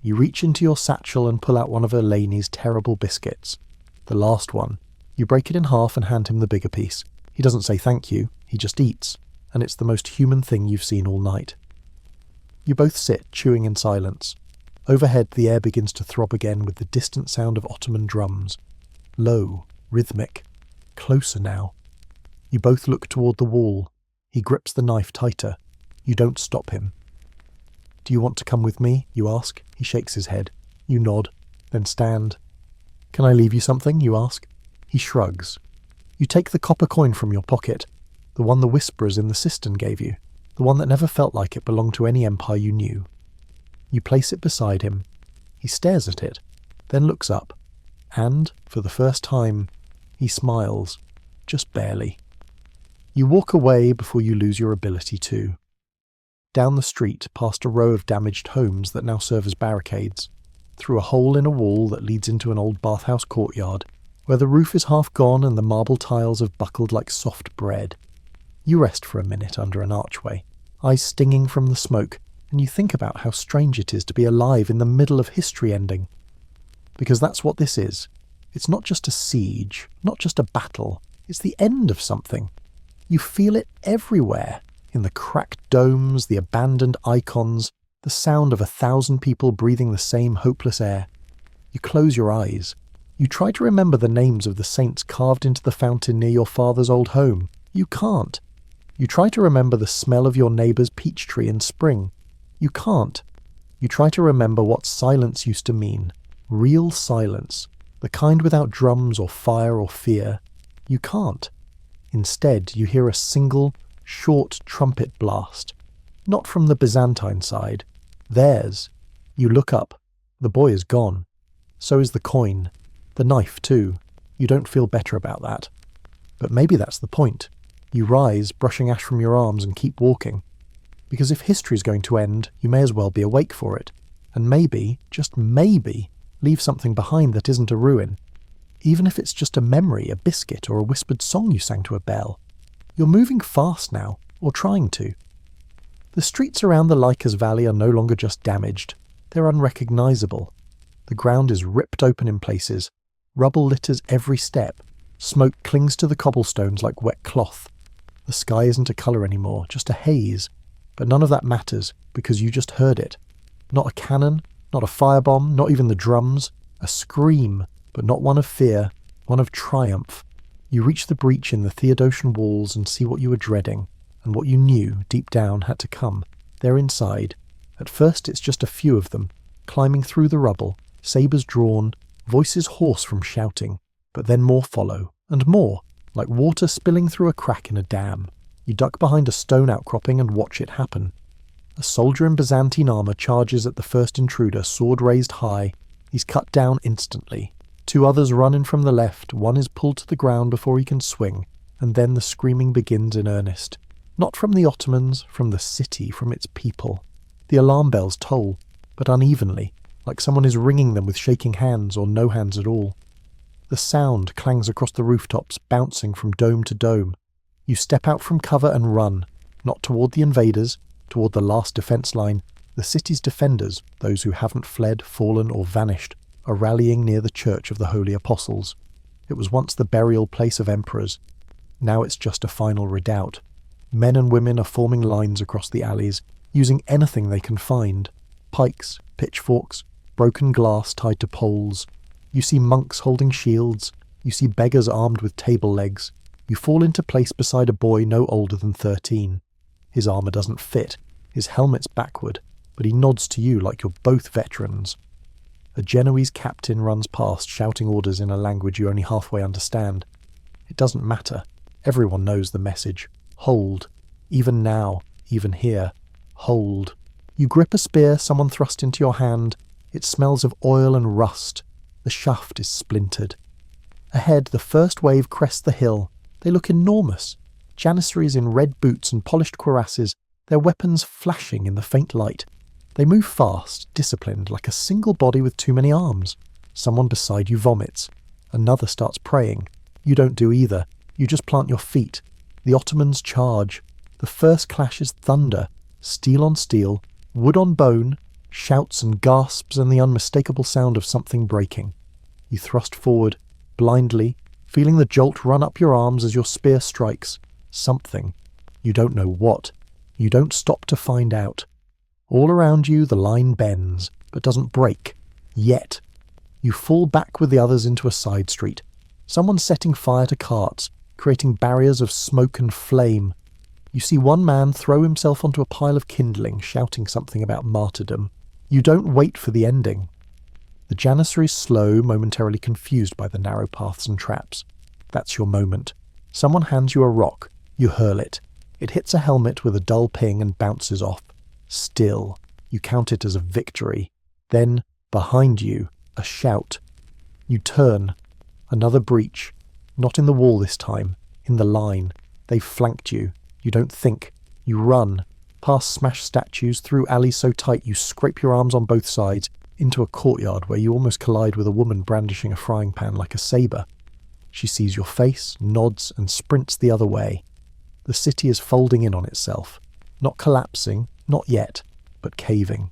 You reach into your satchel and pull out one of Eleni's terrible biscuits. The last one. You break it in half and hand him the bigger piece. He doesn't say thank you, he just eats, and it's the most human thing you've seen all night. You both sit, chewing in silence. Overhead the air begins to throb again with the distant sound of Ottoman drums. Low, rhythmic, closer now. You both look toward the wall. He grips the knife tighter. You don't stop him. "Do you want to come with me?" you ask. He shakes his head. You nod, then stand. "Can I leave you something?" you ask. He shrugs. You take the copper coin from your pocket, the one the whisperers in the cistern gave you, the one that never felt like it belonged to any empire you knew. You place it beside him. He stares at it, then looks up, and, for the first time, he smiles, just barely. You walk away before you lose your ability to. Down the street, past a row of damaged homes that now serve as barricades, through a hole in a wall that leads into an old bathhouse courtyard, where the roof is half gone and the marble tiles have buckled like soft bread. You rest for a minute under an archway, eyes stinging from the smoke, and you think about how strange it is to be alive in the middle of history ending. Because that's what this is. It's not just a siege, not just a battle, it's the end of something. You feel it everywhere, in the cracked domes, the abandoned icons, the sound of 1,000 people breathing the same hopeless air. You close your eyes. You try to remember the names of the saints carved into the fountain near your father's old home. You can't. You try to remember the smell of your neighbour's peach tree in spring. You can't. You try to remember what silence used to mean. Real silence. The kind without drums or fire or fear. You can't. Instead, you hear a single, short trumpet blast. Not from the Byzantine side. Theirs. You look up. The boy is gone. So is the coin. The knife, too. You don't feel better about that. But maybe that's the point. You rise, brushing ash from your arms, and keep walking. Because if history's going to end, you may as well be awake for it. And maybe, just maybe, leave something behind that isn't a ruin. Even if it's just a memory, a biscuit, or a whispered song you sang to a bell. You're moving fast now, or trying to. The streets around the Lycus Valley are no longer just damaged. They're unrecognisable. The ground is ripped open in places. Rubble litters every step. Smoke clings to the cobblestones like wet cloth. The sky isn't a colour anymore, just a haze. But none of that matters, because you just heard it. Not a cannon, not a firebomb, not even the drums. A scream, but not one of fear, one of triumph. You reach the breach in the Theodosian walls and see what you were dreading, and what you knew deep down had to come. They're inside. At first it's just a few of them, climbing through the rubble, sabres drawn, voices hoarse from shouting. But then more follow, and more, like water spilling through a crack in a dam. You duck behind a stone outcropping and watch it happen. A soldier in Byzantine armour charges at the first intruder, sword raised high. He's cut down instantly. 2 others run in from the left, one is pulled to the ground before he can swing, and then the screaming begins in earnest. Not from the Ottomans, from the city, from its people. The alarm bells toll, but unevenly, like someone is ringing them with shaking hands or no hands at all. The sound clangs across the rooftops, bouncing from dome to dome. You step out from cover and run, not toward the invaders, toward the last defence line. The city's defenders, those who haven't fled, fallen or vanished, are rallying near the Church of the Holy Apostles. It was once the burial place of emperors. Now it's just a final redoubt. Men and women are forming lines across the alleys, using anything they can find. Pikes, pitchforks, broken glass tied to poles. You see monks holding shields. You see beggars armed with table legs. You fall into place beside a boy no older than 13. His armour doesn't fit. His helmet's backward, but he nods to you like you're both veterans. A Genoese captain runs past, shouting orders in a language you only halfway understand. It doesn't matter. Everyone knows the message. Hold. Even now, even here. Hold. You grip a spear someone thrust into your hand. It smells of oil and rust. The shaft is splintered. Ahead, the first wave crests the hill. They look enormous. Janissaries in red boots and polished cuirasses, their weapons flashing in the faint light. They move fast, disciplined, like a single body with too many arms. Someone beside you vomits. Another starts praying. You don't do either. You just plant your feet. The Ottomans charge. The first clash is thunder, steel on steel, wood on bone, shouts and gasps and the unmistakable sound of something breaking. You thrust forward, blindly, feeling the jolt run up your arms as your spear strikes. Something. You don't know what. You don't stop to find out. All around you the line bends, but doesn't break. Yet. You fall back with the others into a side street. Someone's setting fire to carts, creating barriers of smoke and flame. You see one man throw himself onto a pile of kindling, shouting something about martyrdom. You don't wait for the ending. The Janissaries slow, momentarily confused by the narrow paths and traps. That's your moment. Someone hands you a rock. You hurl it. It hits a helmet with a dull ping and bounces off. Still, you count it as a victory. Then, behind you, a shout. You turn. Another breach. Not in the wall this time. In the line. They've flanked you. You don't think. You run. Past smashed statues, through alleys so tight you scrape your arms on both sides, into a courtyard where you almost collide with a woman brandishing a frying pan like a sabre. She sees your face, nods, and sprints the other way. The city is folding in on itself. Not collapsing, not yet, but caving.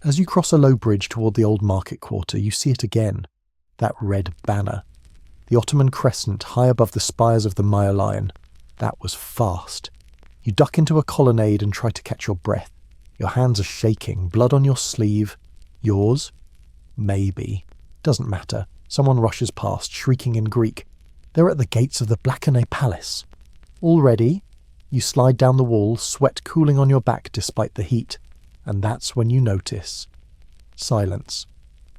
As you cross a low bridge toward the old market quarter, you see it again. That red banner. The Ottoman crescent high above the spires of the Maya Lion. That was fast. You duck into a colonnade and try to catch your breath. Your hands are shaking, blood on your sleeve. Yours? Maybe. Doesn't matter. Someone rushes past, shrieking in Greek. They're at the gates of the Blackenay Palace. All ready? You slide down the wall, sweat cooling on your back despite the heat. And that's when you notice. Silence.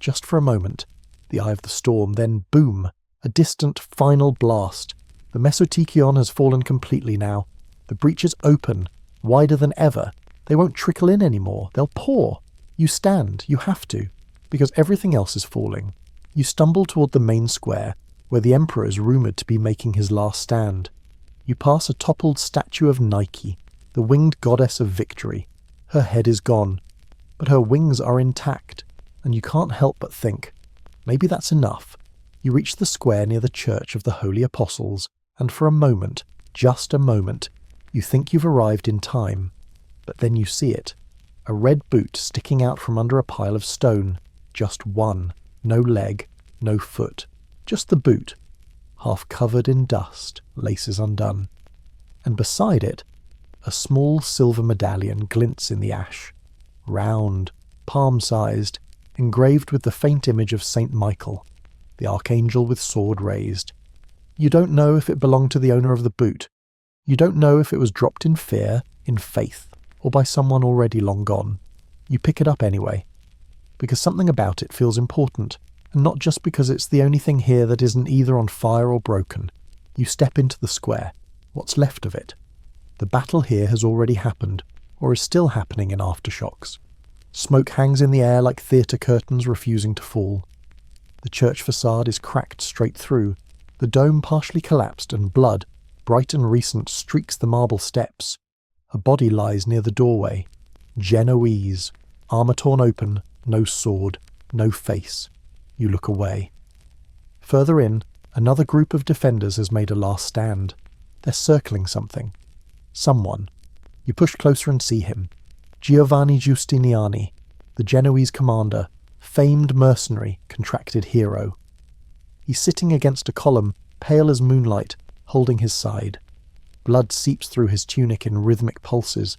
Just for a moment. The eye of the storm, then boom! A distant final blast. The Mesotikion has fallen completely now. The breach is open, wider than ever. They won't trickle in anymore. They'll pour. You stand. You have to. Because everything else is falling. You stumble toward the main square, where the Emperor is rumoured to be making his last stand. You pass a toppled statue of Nike, the winged goddess of victory. Her head is gone, but her wings are intact, and you can't help but think, maybe that's enough. You reach the square near the Church of the Holy Apostles, and for a moment, just a moment, you think you've arrived in time. But then you see it. A red boot sticking out from under a pile of stone. Just one. No leg, no foot. Just the boot. Half covered in dust, laces undone. And beside it, a small silver medallion glints in the ash. Round, palm-sized, engraved with the faint image of Saint Michael, the archangel with sword raised. You don't know if it belonged to the owner of the boot. You don't know if it was dropped in fear, in faith, or by someone already long gone. You pick it up anyway, because something about it feels important, and not just because it's the only thing here that isn't either on fire or broken. You step into the square. What's left of it? The battle here has already happened, or is still happening in aftershocks. Smoke hangs in the air like theatre curtains refusing to fall. The church facade is cracked straight through, the dome partially collapsed, and blood, bright and recent, streaks the marble steps. A body lies near the doorway. Genoese. Armour torn open, no sword, no face. You look away. Further in, another group of defenders has made a last stand. They're circling something. Someone. You push closer and see him. Giovanni Giustiniani, the Genoese commander, famed mercenary, contracted hero. He's sitting against a column, pale as moonlight, holding his side. Blood seeps through his tunic in rhythmic pulses.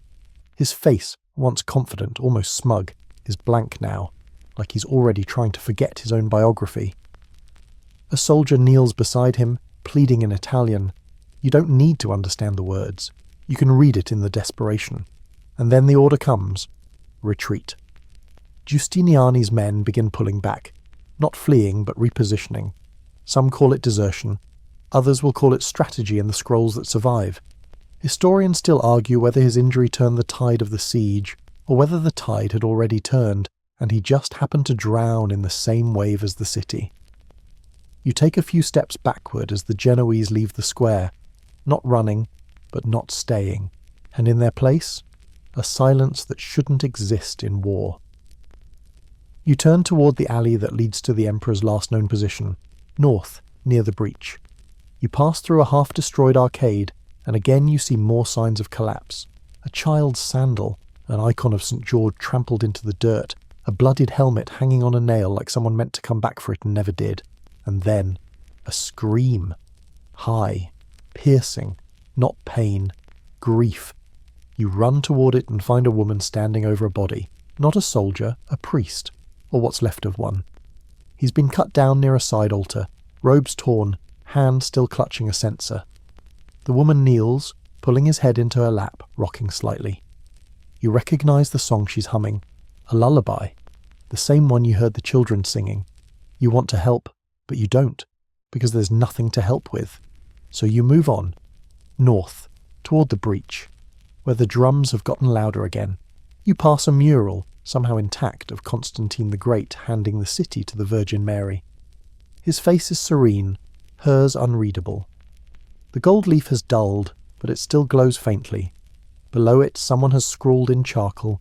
His face, once confident, almost smug, is blank now, like he's already trying to forget his own biography. A soldier kneels beside him, pleading in Italian. You don't need to understand the words. You can read it in the desperation. And then the order comes. Retreat. Giustiniani's men begin pulling back, not fleeing but repositioning. Some call it desertion. Others will call it strategy in the scrolls that survive. Historians still argue whether his injury turned the tide of the siege, or whether the tide had already turned, and he just happened to drown in the same wave as the city. You take a few steps backward as the Genoese leave the square, not running, but not staying, and in their place, a silence that shouldn't exist in war. You turn toward the alley that leads to the Emperor's last known position, north, near the breach. You pass through a half-destroyed arcade, and again you see more signs of collapse. A child's sandal, an icon of St. George trampled into the dirt, a bloodied helmet hanging on a nail like someone meant to come back for it and never did. And then, a scream. High, piercing, not pain, grief. You run toward it and find a woman standing over a body. Not a soldier, a priest, or what's left of one. He's been cut down near a side altar, robes torn, hand still clutching a censer. The woman kneels, pulling his head into her lap, rocking slightly. You recognize the song she's humming, a lullaby, the same one you heard the children singing. You want to help, but you don't, because there's nothing to help with. So you move on, north, toward the breach, where the drums have gotten louder again. You pass a mural, somehow intact, of Constantine the Great handing the city to the Virgin Mary. His face is serene, hers unreadable. The gold leaf has dulled, but it still glows faintly. Below it, someone has scrawled in charcoal.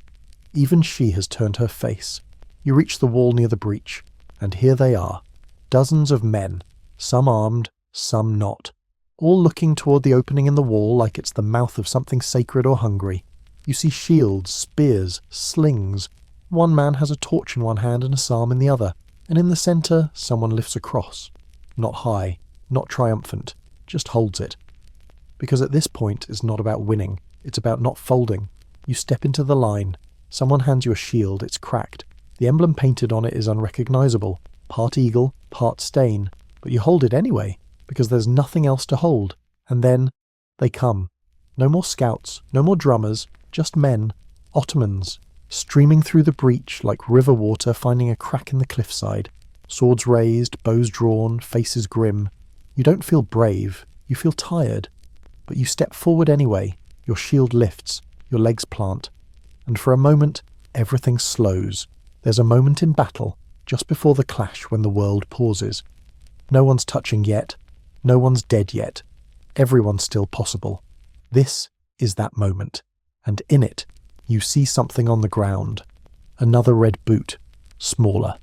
Even she has turned her face. You reach the wall near the breach, and here they are. Dozens of men, some armed, some not, all looking toward the opening in the wall like it's the mouth of something sacred or hungry. You see shields, spears, slings. One man has a torch in one hand and a psalm in the other, and in the centre someone lifts a cross. Not high, not triumphant, just holds it. Because at this point it's not about winning, it's about not folding. You step into the line. Someone hands you a shield, it's cracked. The emblem painted on it is unrecognisable, part eagle, part stain, but you hold it anyway, because there's nothing else to hold. And then they come. No more scouts, no more drummers, just men, Ottomans, streaming through the breach like river water finding a crack in the cliffside. Swords raised, bows drawn, faces grim. You don't feel brave, you feel tired. But you step forward anyway, your shield lifts, your legs plant. And for a moment, everything slows. There's a moment in battle, just before the clash when the world pauses. No one's touching yet, no one's dead yet. Everyone's still possible. This is that moment, and in it, you see something on the ground. Another red boot, smaller.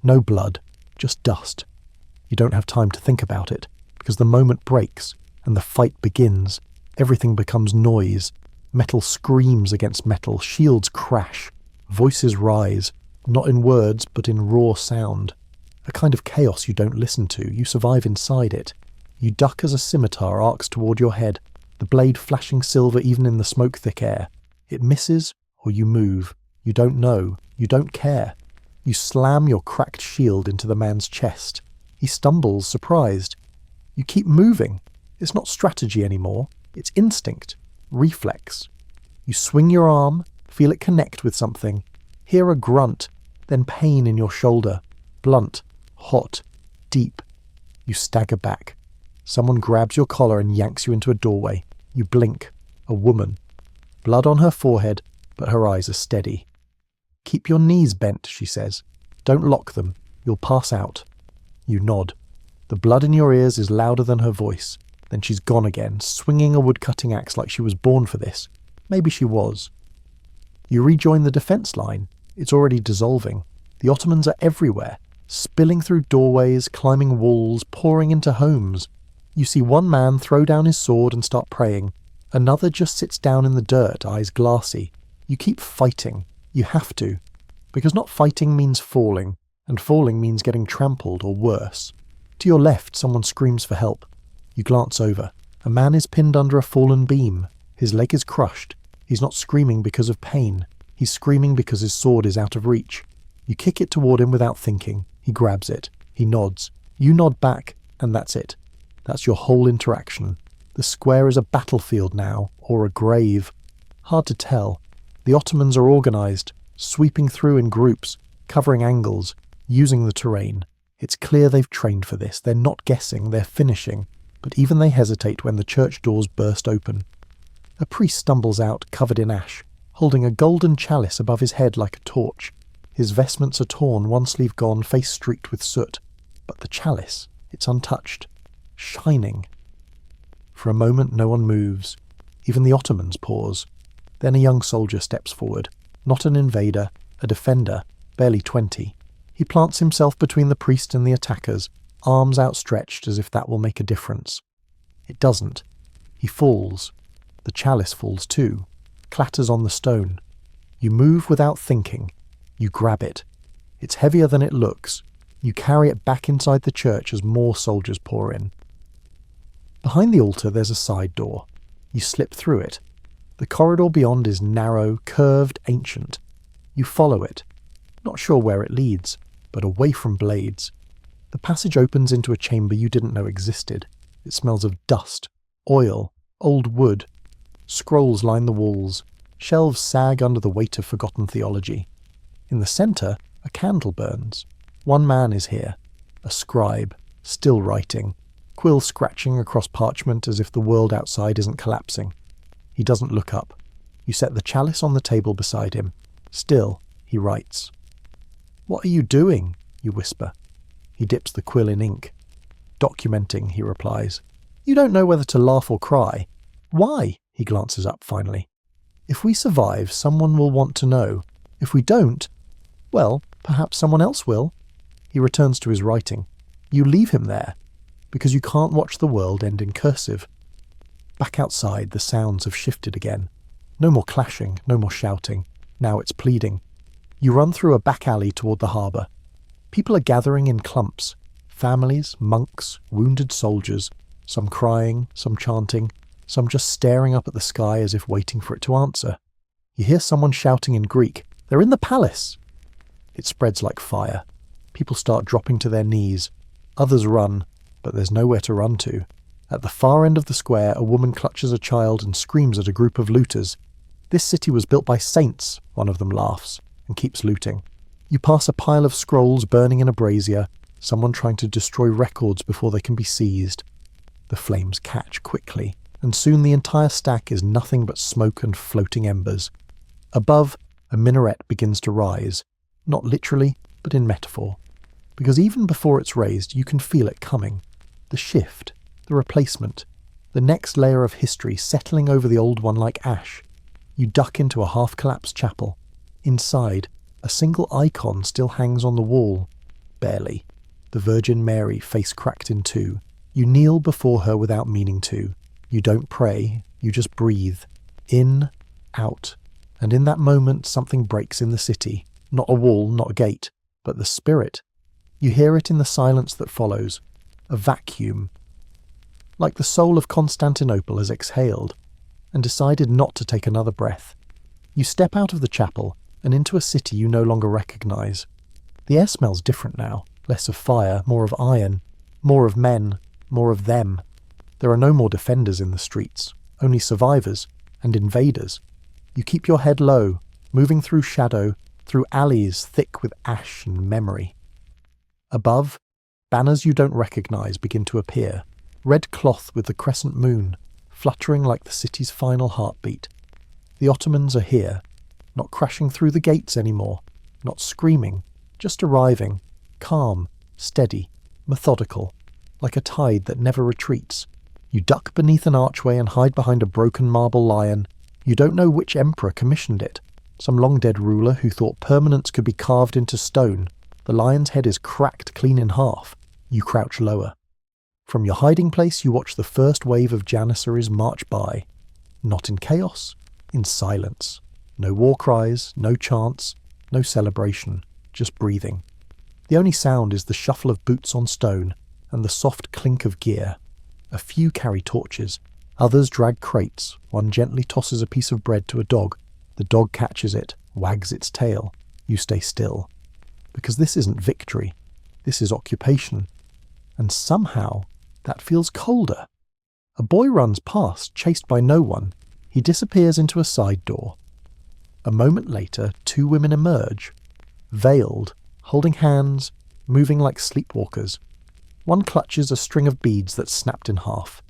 No blood, just dust. You don't have time to think about it, because the moment breaks, and the fight begins. Everything becomes noise. Metal screams against metal, shields crash, voices rise, not in words, but in raw sound. A kind of chaos you don't listen to, you survive inside it. You duck as a scimitar arcs toward your head, the blade flashing silver even in the smoke-thick air. It misses, or you move. You don't know. You don't care. You slam your cracked shield into the man's chest. He stumbles, surprised. You keep moving. It's not strategy anymore. It's instinct. Reflex. You swing your arm, feel it connect with something. Hear a grunt, then pain in your shoulder. Blunt, hot, deep. You stagger back. Someone grabs your collar and yanks you into a doorway. You blink. A woman. Blood on her forehead, but her eyes are steady. "Keep your knees bent," she says. "Don't lock them. You'll pass out." You nod. The blood in your ears is louder than her voice. Then she's gone again, swinging a wood-cutting axe like she was born for this. Maybe she was. You rejoin the defence line. It's already dissolving. The Ottomans are everywhere, spilling through doorways, climbing walls, pouring into homes. You see one man throw down his sword and start praying. Another just sits down in the dirt, eyes glassy. You keep fighting. You have to. Because not fighting means falling, and falling means getting trampled or worse. To your left, someone screams for help. You glance over. A man is pinned under a fallen beam. His leg is crushed. He's not screaming because of pain. He's screaming because his sword is out of reach. You kick it toward him without thinking. He grabs it. He nods. You nod back, and that's it. That's your whole interaction. The square is a battlefield now, or a grave. Hard to tell. The Ottomans are organised, sweeping through in groups, covering angles, using the terrain. It's clear they've trained for this. They're not guessing, they're finishing. But even they hesitate when the church doors burst open. A priest stumbles out, covered in ash, holding a golden chalice above his head like a torch. His vestments are torn, one sleeve gone, face streaked with soot. But the chalice, it's untouched. Shining. For a moment no one moves. Even the Ottomans pause. Then a young soldier steps forward. Not an invader, a defender, barely 20. He plants himself between the priest and the attackers, arms outstretched as if that will make a difference. It doesn't. He falls. The chalice falls too, clatters on the stone. You move without thinking. You grab it. It's heavier than it looks. You carry it back inside the church as more soldiers pour in. Behind the altar there's a side door. You slip through it. The corridor beyond is narrow, curved, ancient. You follow it. Not sure where it leads, but away from blades. The passage opens into a chamber you didn't know existed. It smells of dust, oil, old wood. Scrolls line the walls. Shelves sag under the weight of forgotten theology. In the centre, a candle burns. One man is here. A scribe, still writing. Quill scratching across parchment as if the world outside isn't collapsing. He doesn't look up. You set the chalice on the table beside him. Still, he writes. "What are you doing?" you whisper. He dips the quill in ink. "Documenting," he replies. You don't know whether to laugh or cry. "Why?" he glances up finally. "If we survive, someone will want to know. If we don't, well, perhaps someone else will." He returns to his writing. You leave him there, because you can't watch the world end in cursive. Back outside, the sounds have shifted again. No more clashing, no more shouting. Now it's pleading. You run through a back alley toward the harbour. People are gathering in clumps. Families, monks, wounded soldiers, some crying, some chanting, some just staring up at the sky as if waiting for it to answer. You hear someone shouting in Greek, "They're in the palace!" It spreads like fire. People start dropping to their knees. Others run, but there's nowhere to run to. At the far end of the square, a woman clutches a child and screams at a group of looters. "This city was built by saints," one of them laughs, and keeps looting. You pass a pile of scrolls burning in a brazier, someone trying to destroy records before they can be seized. The flames catch quickly, and soon the entire stack is nothing but smoke and floating embers. Above, a minaret begins to rise, not literally, but in metaphor. Because even before it's raised, you can feel it coming. The shift, the replacement, the next layer of history settling over the old one like ash. You duck into a half-collapsed chapel. Inside, a single icon still hangs on the wall. Barely. The Virgin Mary, face cracked in two. You kneel before her without meaning to. You don't pray, you just breathe. In, out. And in that moment, something breaks in the city. Not a wall, not a gate, but the spirit. You hear it in the silence that follows. A vacuum. Like the soul of Constantinople has exhaled and decided not to take another breath. You step out of the chapel and into a city you no longer recognise. The air smells different now. Less of fire, more of iron, more of men, more of them. There are no more defenders in the streets, only survivors and invaders. You keep your head low, moving through shadow, through alleys thick with ash and memory. Above, banners you don't recognise begin to appear. red cloth with the crescent moon, fluttering like the city's final heartbeat. The Ottomans are here, not crashing through the gates anymore, not screaming, just arriving, calm, steady, methodical, like a tide that never retreats. You duck beneath an archway and hide behind a broken marble lion. You don't know which emperor commissioned it. Some long-dead ruler who thought permanence could be carved into stone. The lion's head is cracked clean in half. You crouch lower. From your hiding place, you watch the first wave of Janissaries march by. Not in chaos, in silence. No war cries, no chants, no celebration, just breathing. The only sound is the shuffle of boots on stone and the soft clink of gear. A few carry torches. Others drag crates. One gently tosses a piece of bread to a dog. The dog catches it, wags its tail. You stay still. Because this isn't victory. This is occupation. And somehow, that feels colder. A boy runs past, chased by no one. He disappears into a side door. A moment later, two women emerge, veiled, holding hands, moving like sleepwalkers. One clutches a string of beads that's snapped in half.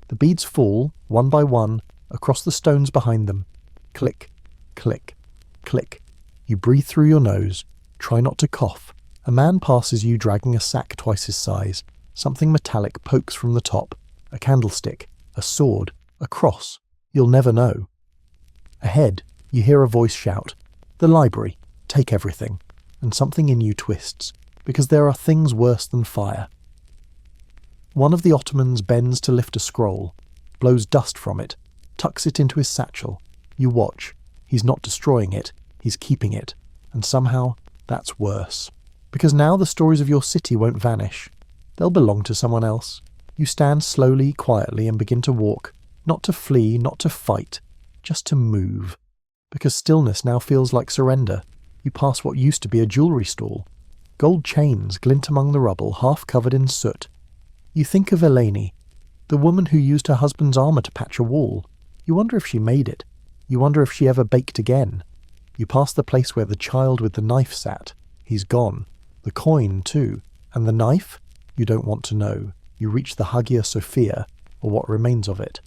The beads fall, one by one, across the stones behind them. Click, click, click. You breathe through your nose. Try not to cough. A man passes you dragging a sack twice his size. Something metallic pokes from the top. A candlestick, a sword, a cross. You'll never know. Ahead, you hear a voice shout, "The library, take everything." And something in you twists, because there are things worse than fire. One of the Ottomans bends to lift a scroll, blows dust from it, tucks it into his satchel. You watch. He's not destroying it, he's keeping it. And somehow, that's worse. Because now the stories of your city won't vanish. They'll belong to someone else. You stand slowly, quietly, and begin to walk. Not to flee, not to fight, just to move. Because stillness now feels like surrender. You pass what used to be a jewellery stall. Gold chains glint among the rubble, half covered in soot. You think of Eleni, the woman who used her husband's armour to patch a wall. You wonder if she made it. You wonder if she ever baked again. You pass the place where the child with the knife sat. He's gone. The coin, too. And the knife? You don't want to know. You reach the Hagia Sophia, or what remains of it.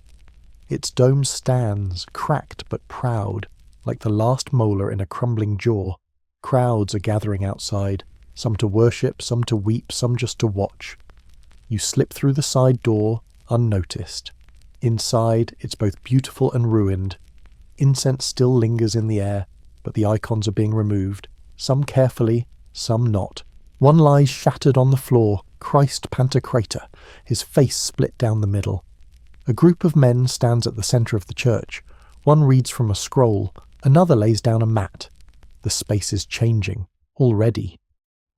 Its dome stands, cracked but proud, like the last molar in a crumbling jaw. Crowds are gathering outside, some to worship, some to weep, some just to watch. You slip through the side door, unnoticed. Inside, it's both beautiful and ruined. Incense still lingers in the air, but the icons are being removed, some carefully, some not. One lies shattered on the floor, Christ Pantocrator, his face split down the middle. A group of men stands at the centre of the church. One reads from a scroll, another lays down a mat. The space is changing, already.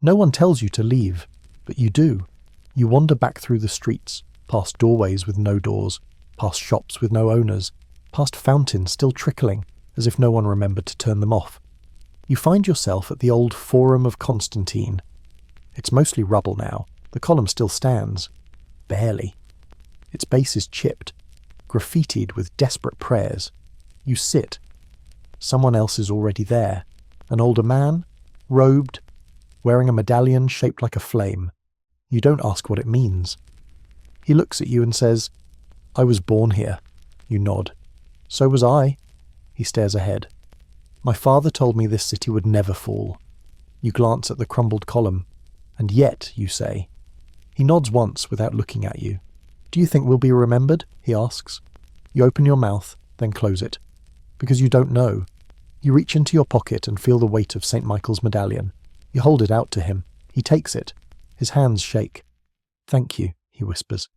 No one tells you to leave, but you do. You wander back through the streets, past doorways with no doors, past shops with no owners, past fountains still trickling, as if no one remembered to turn them off. You find yourself at the old Forum of Constantine. It's mostly rubble now. The column still stands. Barely. Its base is chipped, graffitied with desperate prayers. You sit. Someone else is already there. An older man, robed, wearing a medallion shaped like a flame. You don't ask what it means. He looks at you and says, "I was born here." You nod. "So was I." He stares ahead. "My father told me this city would never fall." You glance at the crumbled column. "And yet," you say. He nods once without looking at you. "Do you think we'll be remembered?" he asks. You open your mouth, then close it. Because you don't know. You reach into your pocket and feel the weight of St. Michael's medallion. You hold it out to him. He takes it. His hands shake. "Thank you," he whispers.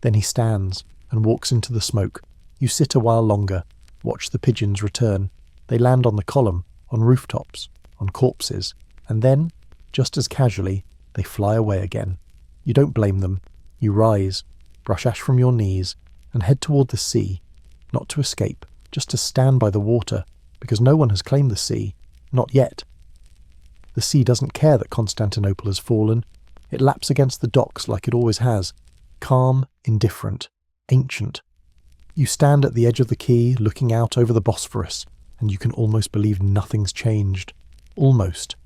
Then he stands and walks into the smoke. You sit a while longer, watch the pigeons return. They land on the column, on rooftops, on corpses, and then, just as casually, they fly away again. You don't blame them. You rise, brush ash from your knees, and head toward the sea, not to escape, just to stand by the water, because no one has claimed the sea, not yet. The sea doesn't care that Constantinople has fallen. It laps against the docks like it always has, calm, indifferent, ancient. You stand at the edge of the quay, looking out over the Bosphorus, and you can almost believe nothing's changed. Almost.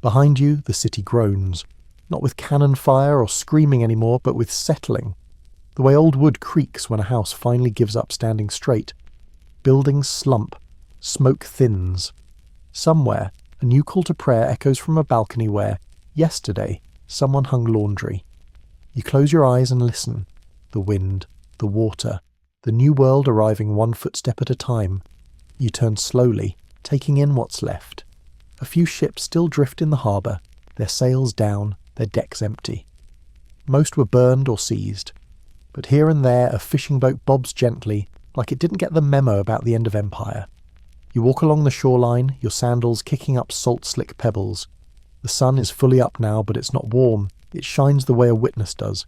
Behind you, the city groans, not with cannon fire or screaming anymore, but with settling. The way old wood creaks when a house finally gives up standing straight. Buildings slump. Smoke thins. Somewhere, a new call to prayer echoes from a balcony where, yesterday, someone hung laundry. You close your eyes and listen. The wind, the water, the new world arriving one footstep at a time. You turn slowly, taking in what's left. A few ships still drift in the harbour, their sails down, their decks empty. Most were burned or seized, but here and there a fishing boat bobs gently, like it didn't get the memo about the end of empire. You walk along the shoreline, your sandals kicking up salt-slick pebbles. The sun is fully up now, but it's not warm. It shines the way a witness does.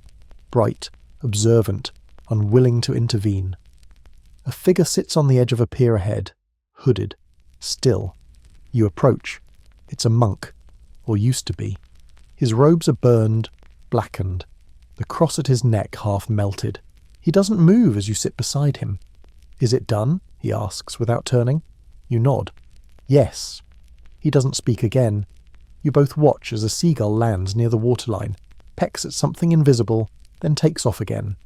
Bright, observant, unwilling to intervene. A figure sits on the edge of a pier ahead, hooded, still. You approach. It's a monk, or used to be. His robes are burned, blackened, the cross at his neck half melted. He doesn't move as you sit beside him. "Is it done?" he asks, without turning. You nod. "Yes." He doesn't speak again. You both watch as a seagull lands near the waterline, pecks at something invisible, then takes off again.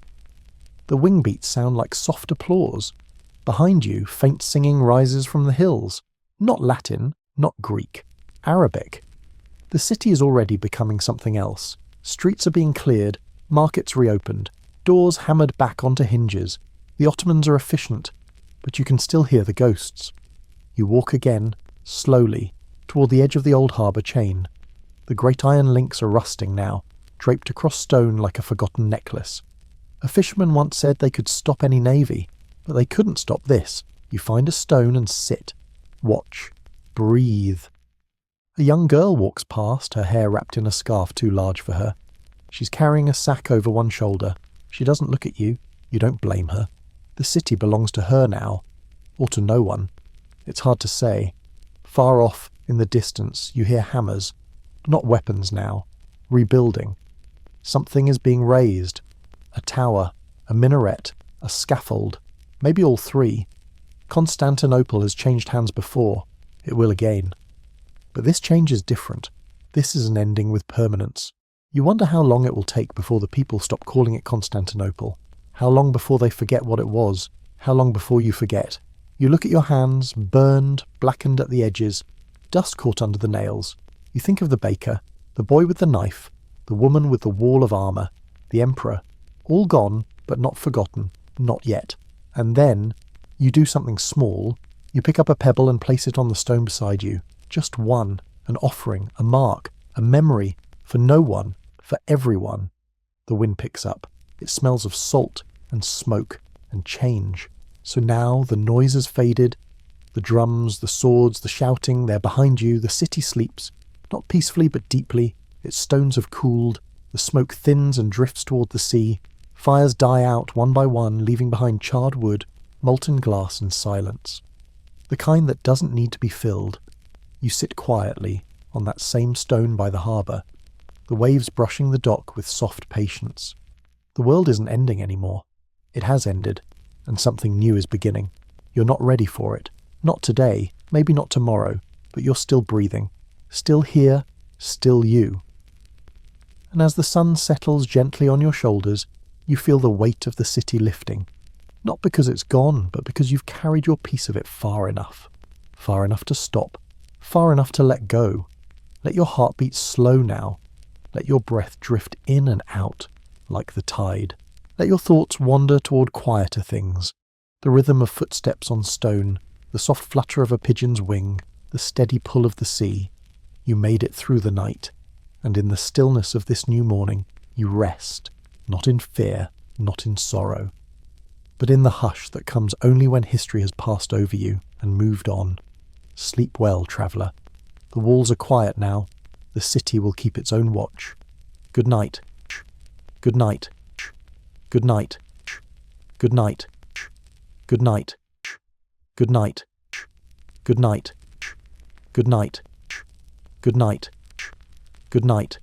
The wing beats sound like soft applause. Behind you, faint singing rises from the hills. Not Latin, not Greek. Arabic. The city is already becoming something else. Streets are being cleared, markets reopened, doors hammered back onto hinges. The Ottomans are efficient, but you can still hear the ghosts. You walk again, slowly, toward the edge of the old harbour chain. The great iron links are rusting now, draped across stone like a forgotten necklace. A fisherman once said they could stop any navy, but they couldn't stop this. You find a stone and sit. Watch. Breathe. A young girl walks past, her hair wrapped in a scarf too large for her. She's carrying a sack over one shoulder. She doesn't look at you. You don't blame her. The city belongs to her now, or to no one. It's hard to say. Far off, in the distance, you hear hammers. Not weapons now. Rebuilding. Something is being raised. A tower, a minaret, a scaffold. Maybe all three. Constantinople has changed hands before. It will again. But this change is different. This is an ending with permanence. You wonder how long it will take before the people stop calling it Constantinople. How long before they forget what it was. How long before you forget. You look at your hands, burned, blackened at the edges, dust caught under the nails. You think of the baker, the boy with the knife, the woman with the wall of armour, the emperor. All gone, but not forgotten. Not yet. And then, you do something small. You pick up a pebble and place it on the stone beside you. Just one. An offering, a mark, a memory. For no one. For everyone. The wind picks up. It smells of salt and smoke and change. So now the noise has faded. The drums, the swords, the shouting, they're behind you. The city sleeps. Not peacefully but deeply. Its stones have cooled. The smoke thins and drifts toward the sea. Fires die out one by one, leaving behind charred wood, molten glass and silence. The kind that doesn't need to be filled. You sit quietly on that same stone by the harbour, the waves brushing the dock with soft patience. The world isn't ending anymore. It has ended, and something new is beginning. You're not ready for it. Not today, maybe not tomorrow, but you're still breathing. Still here, still you. And as the sun settles gently on your shoulders, you feel the weight of the city lifting. Not because it's gone, but because you've carried your piece of it far enough. Far enough to stop. Far enough to let go. Let your heartbeat slow now. Let your breath drift in and out, like the tide. Let your thoughts wander toward quieter things. The rhythm of footsteps on stone, the soft flutter of a pigeon's wing, the steady pull of the sea. You made it through the night, and in the stillness of this new morning, you rest, not in fear, not in sorrow, but in the hush that comes only when history has passed over you and moved on. Sleep well, traveller. The walls are quiet now. The city will keep its own watch. Good night. Good night. Good night. Good night. Good night. Good night. Good night. Good night. Good night. Good night.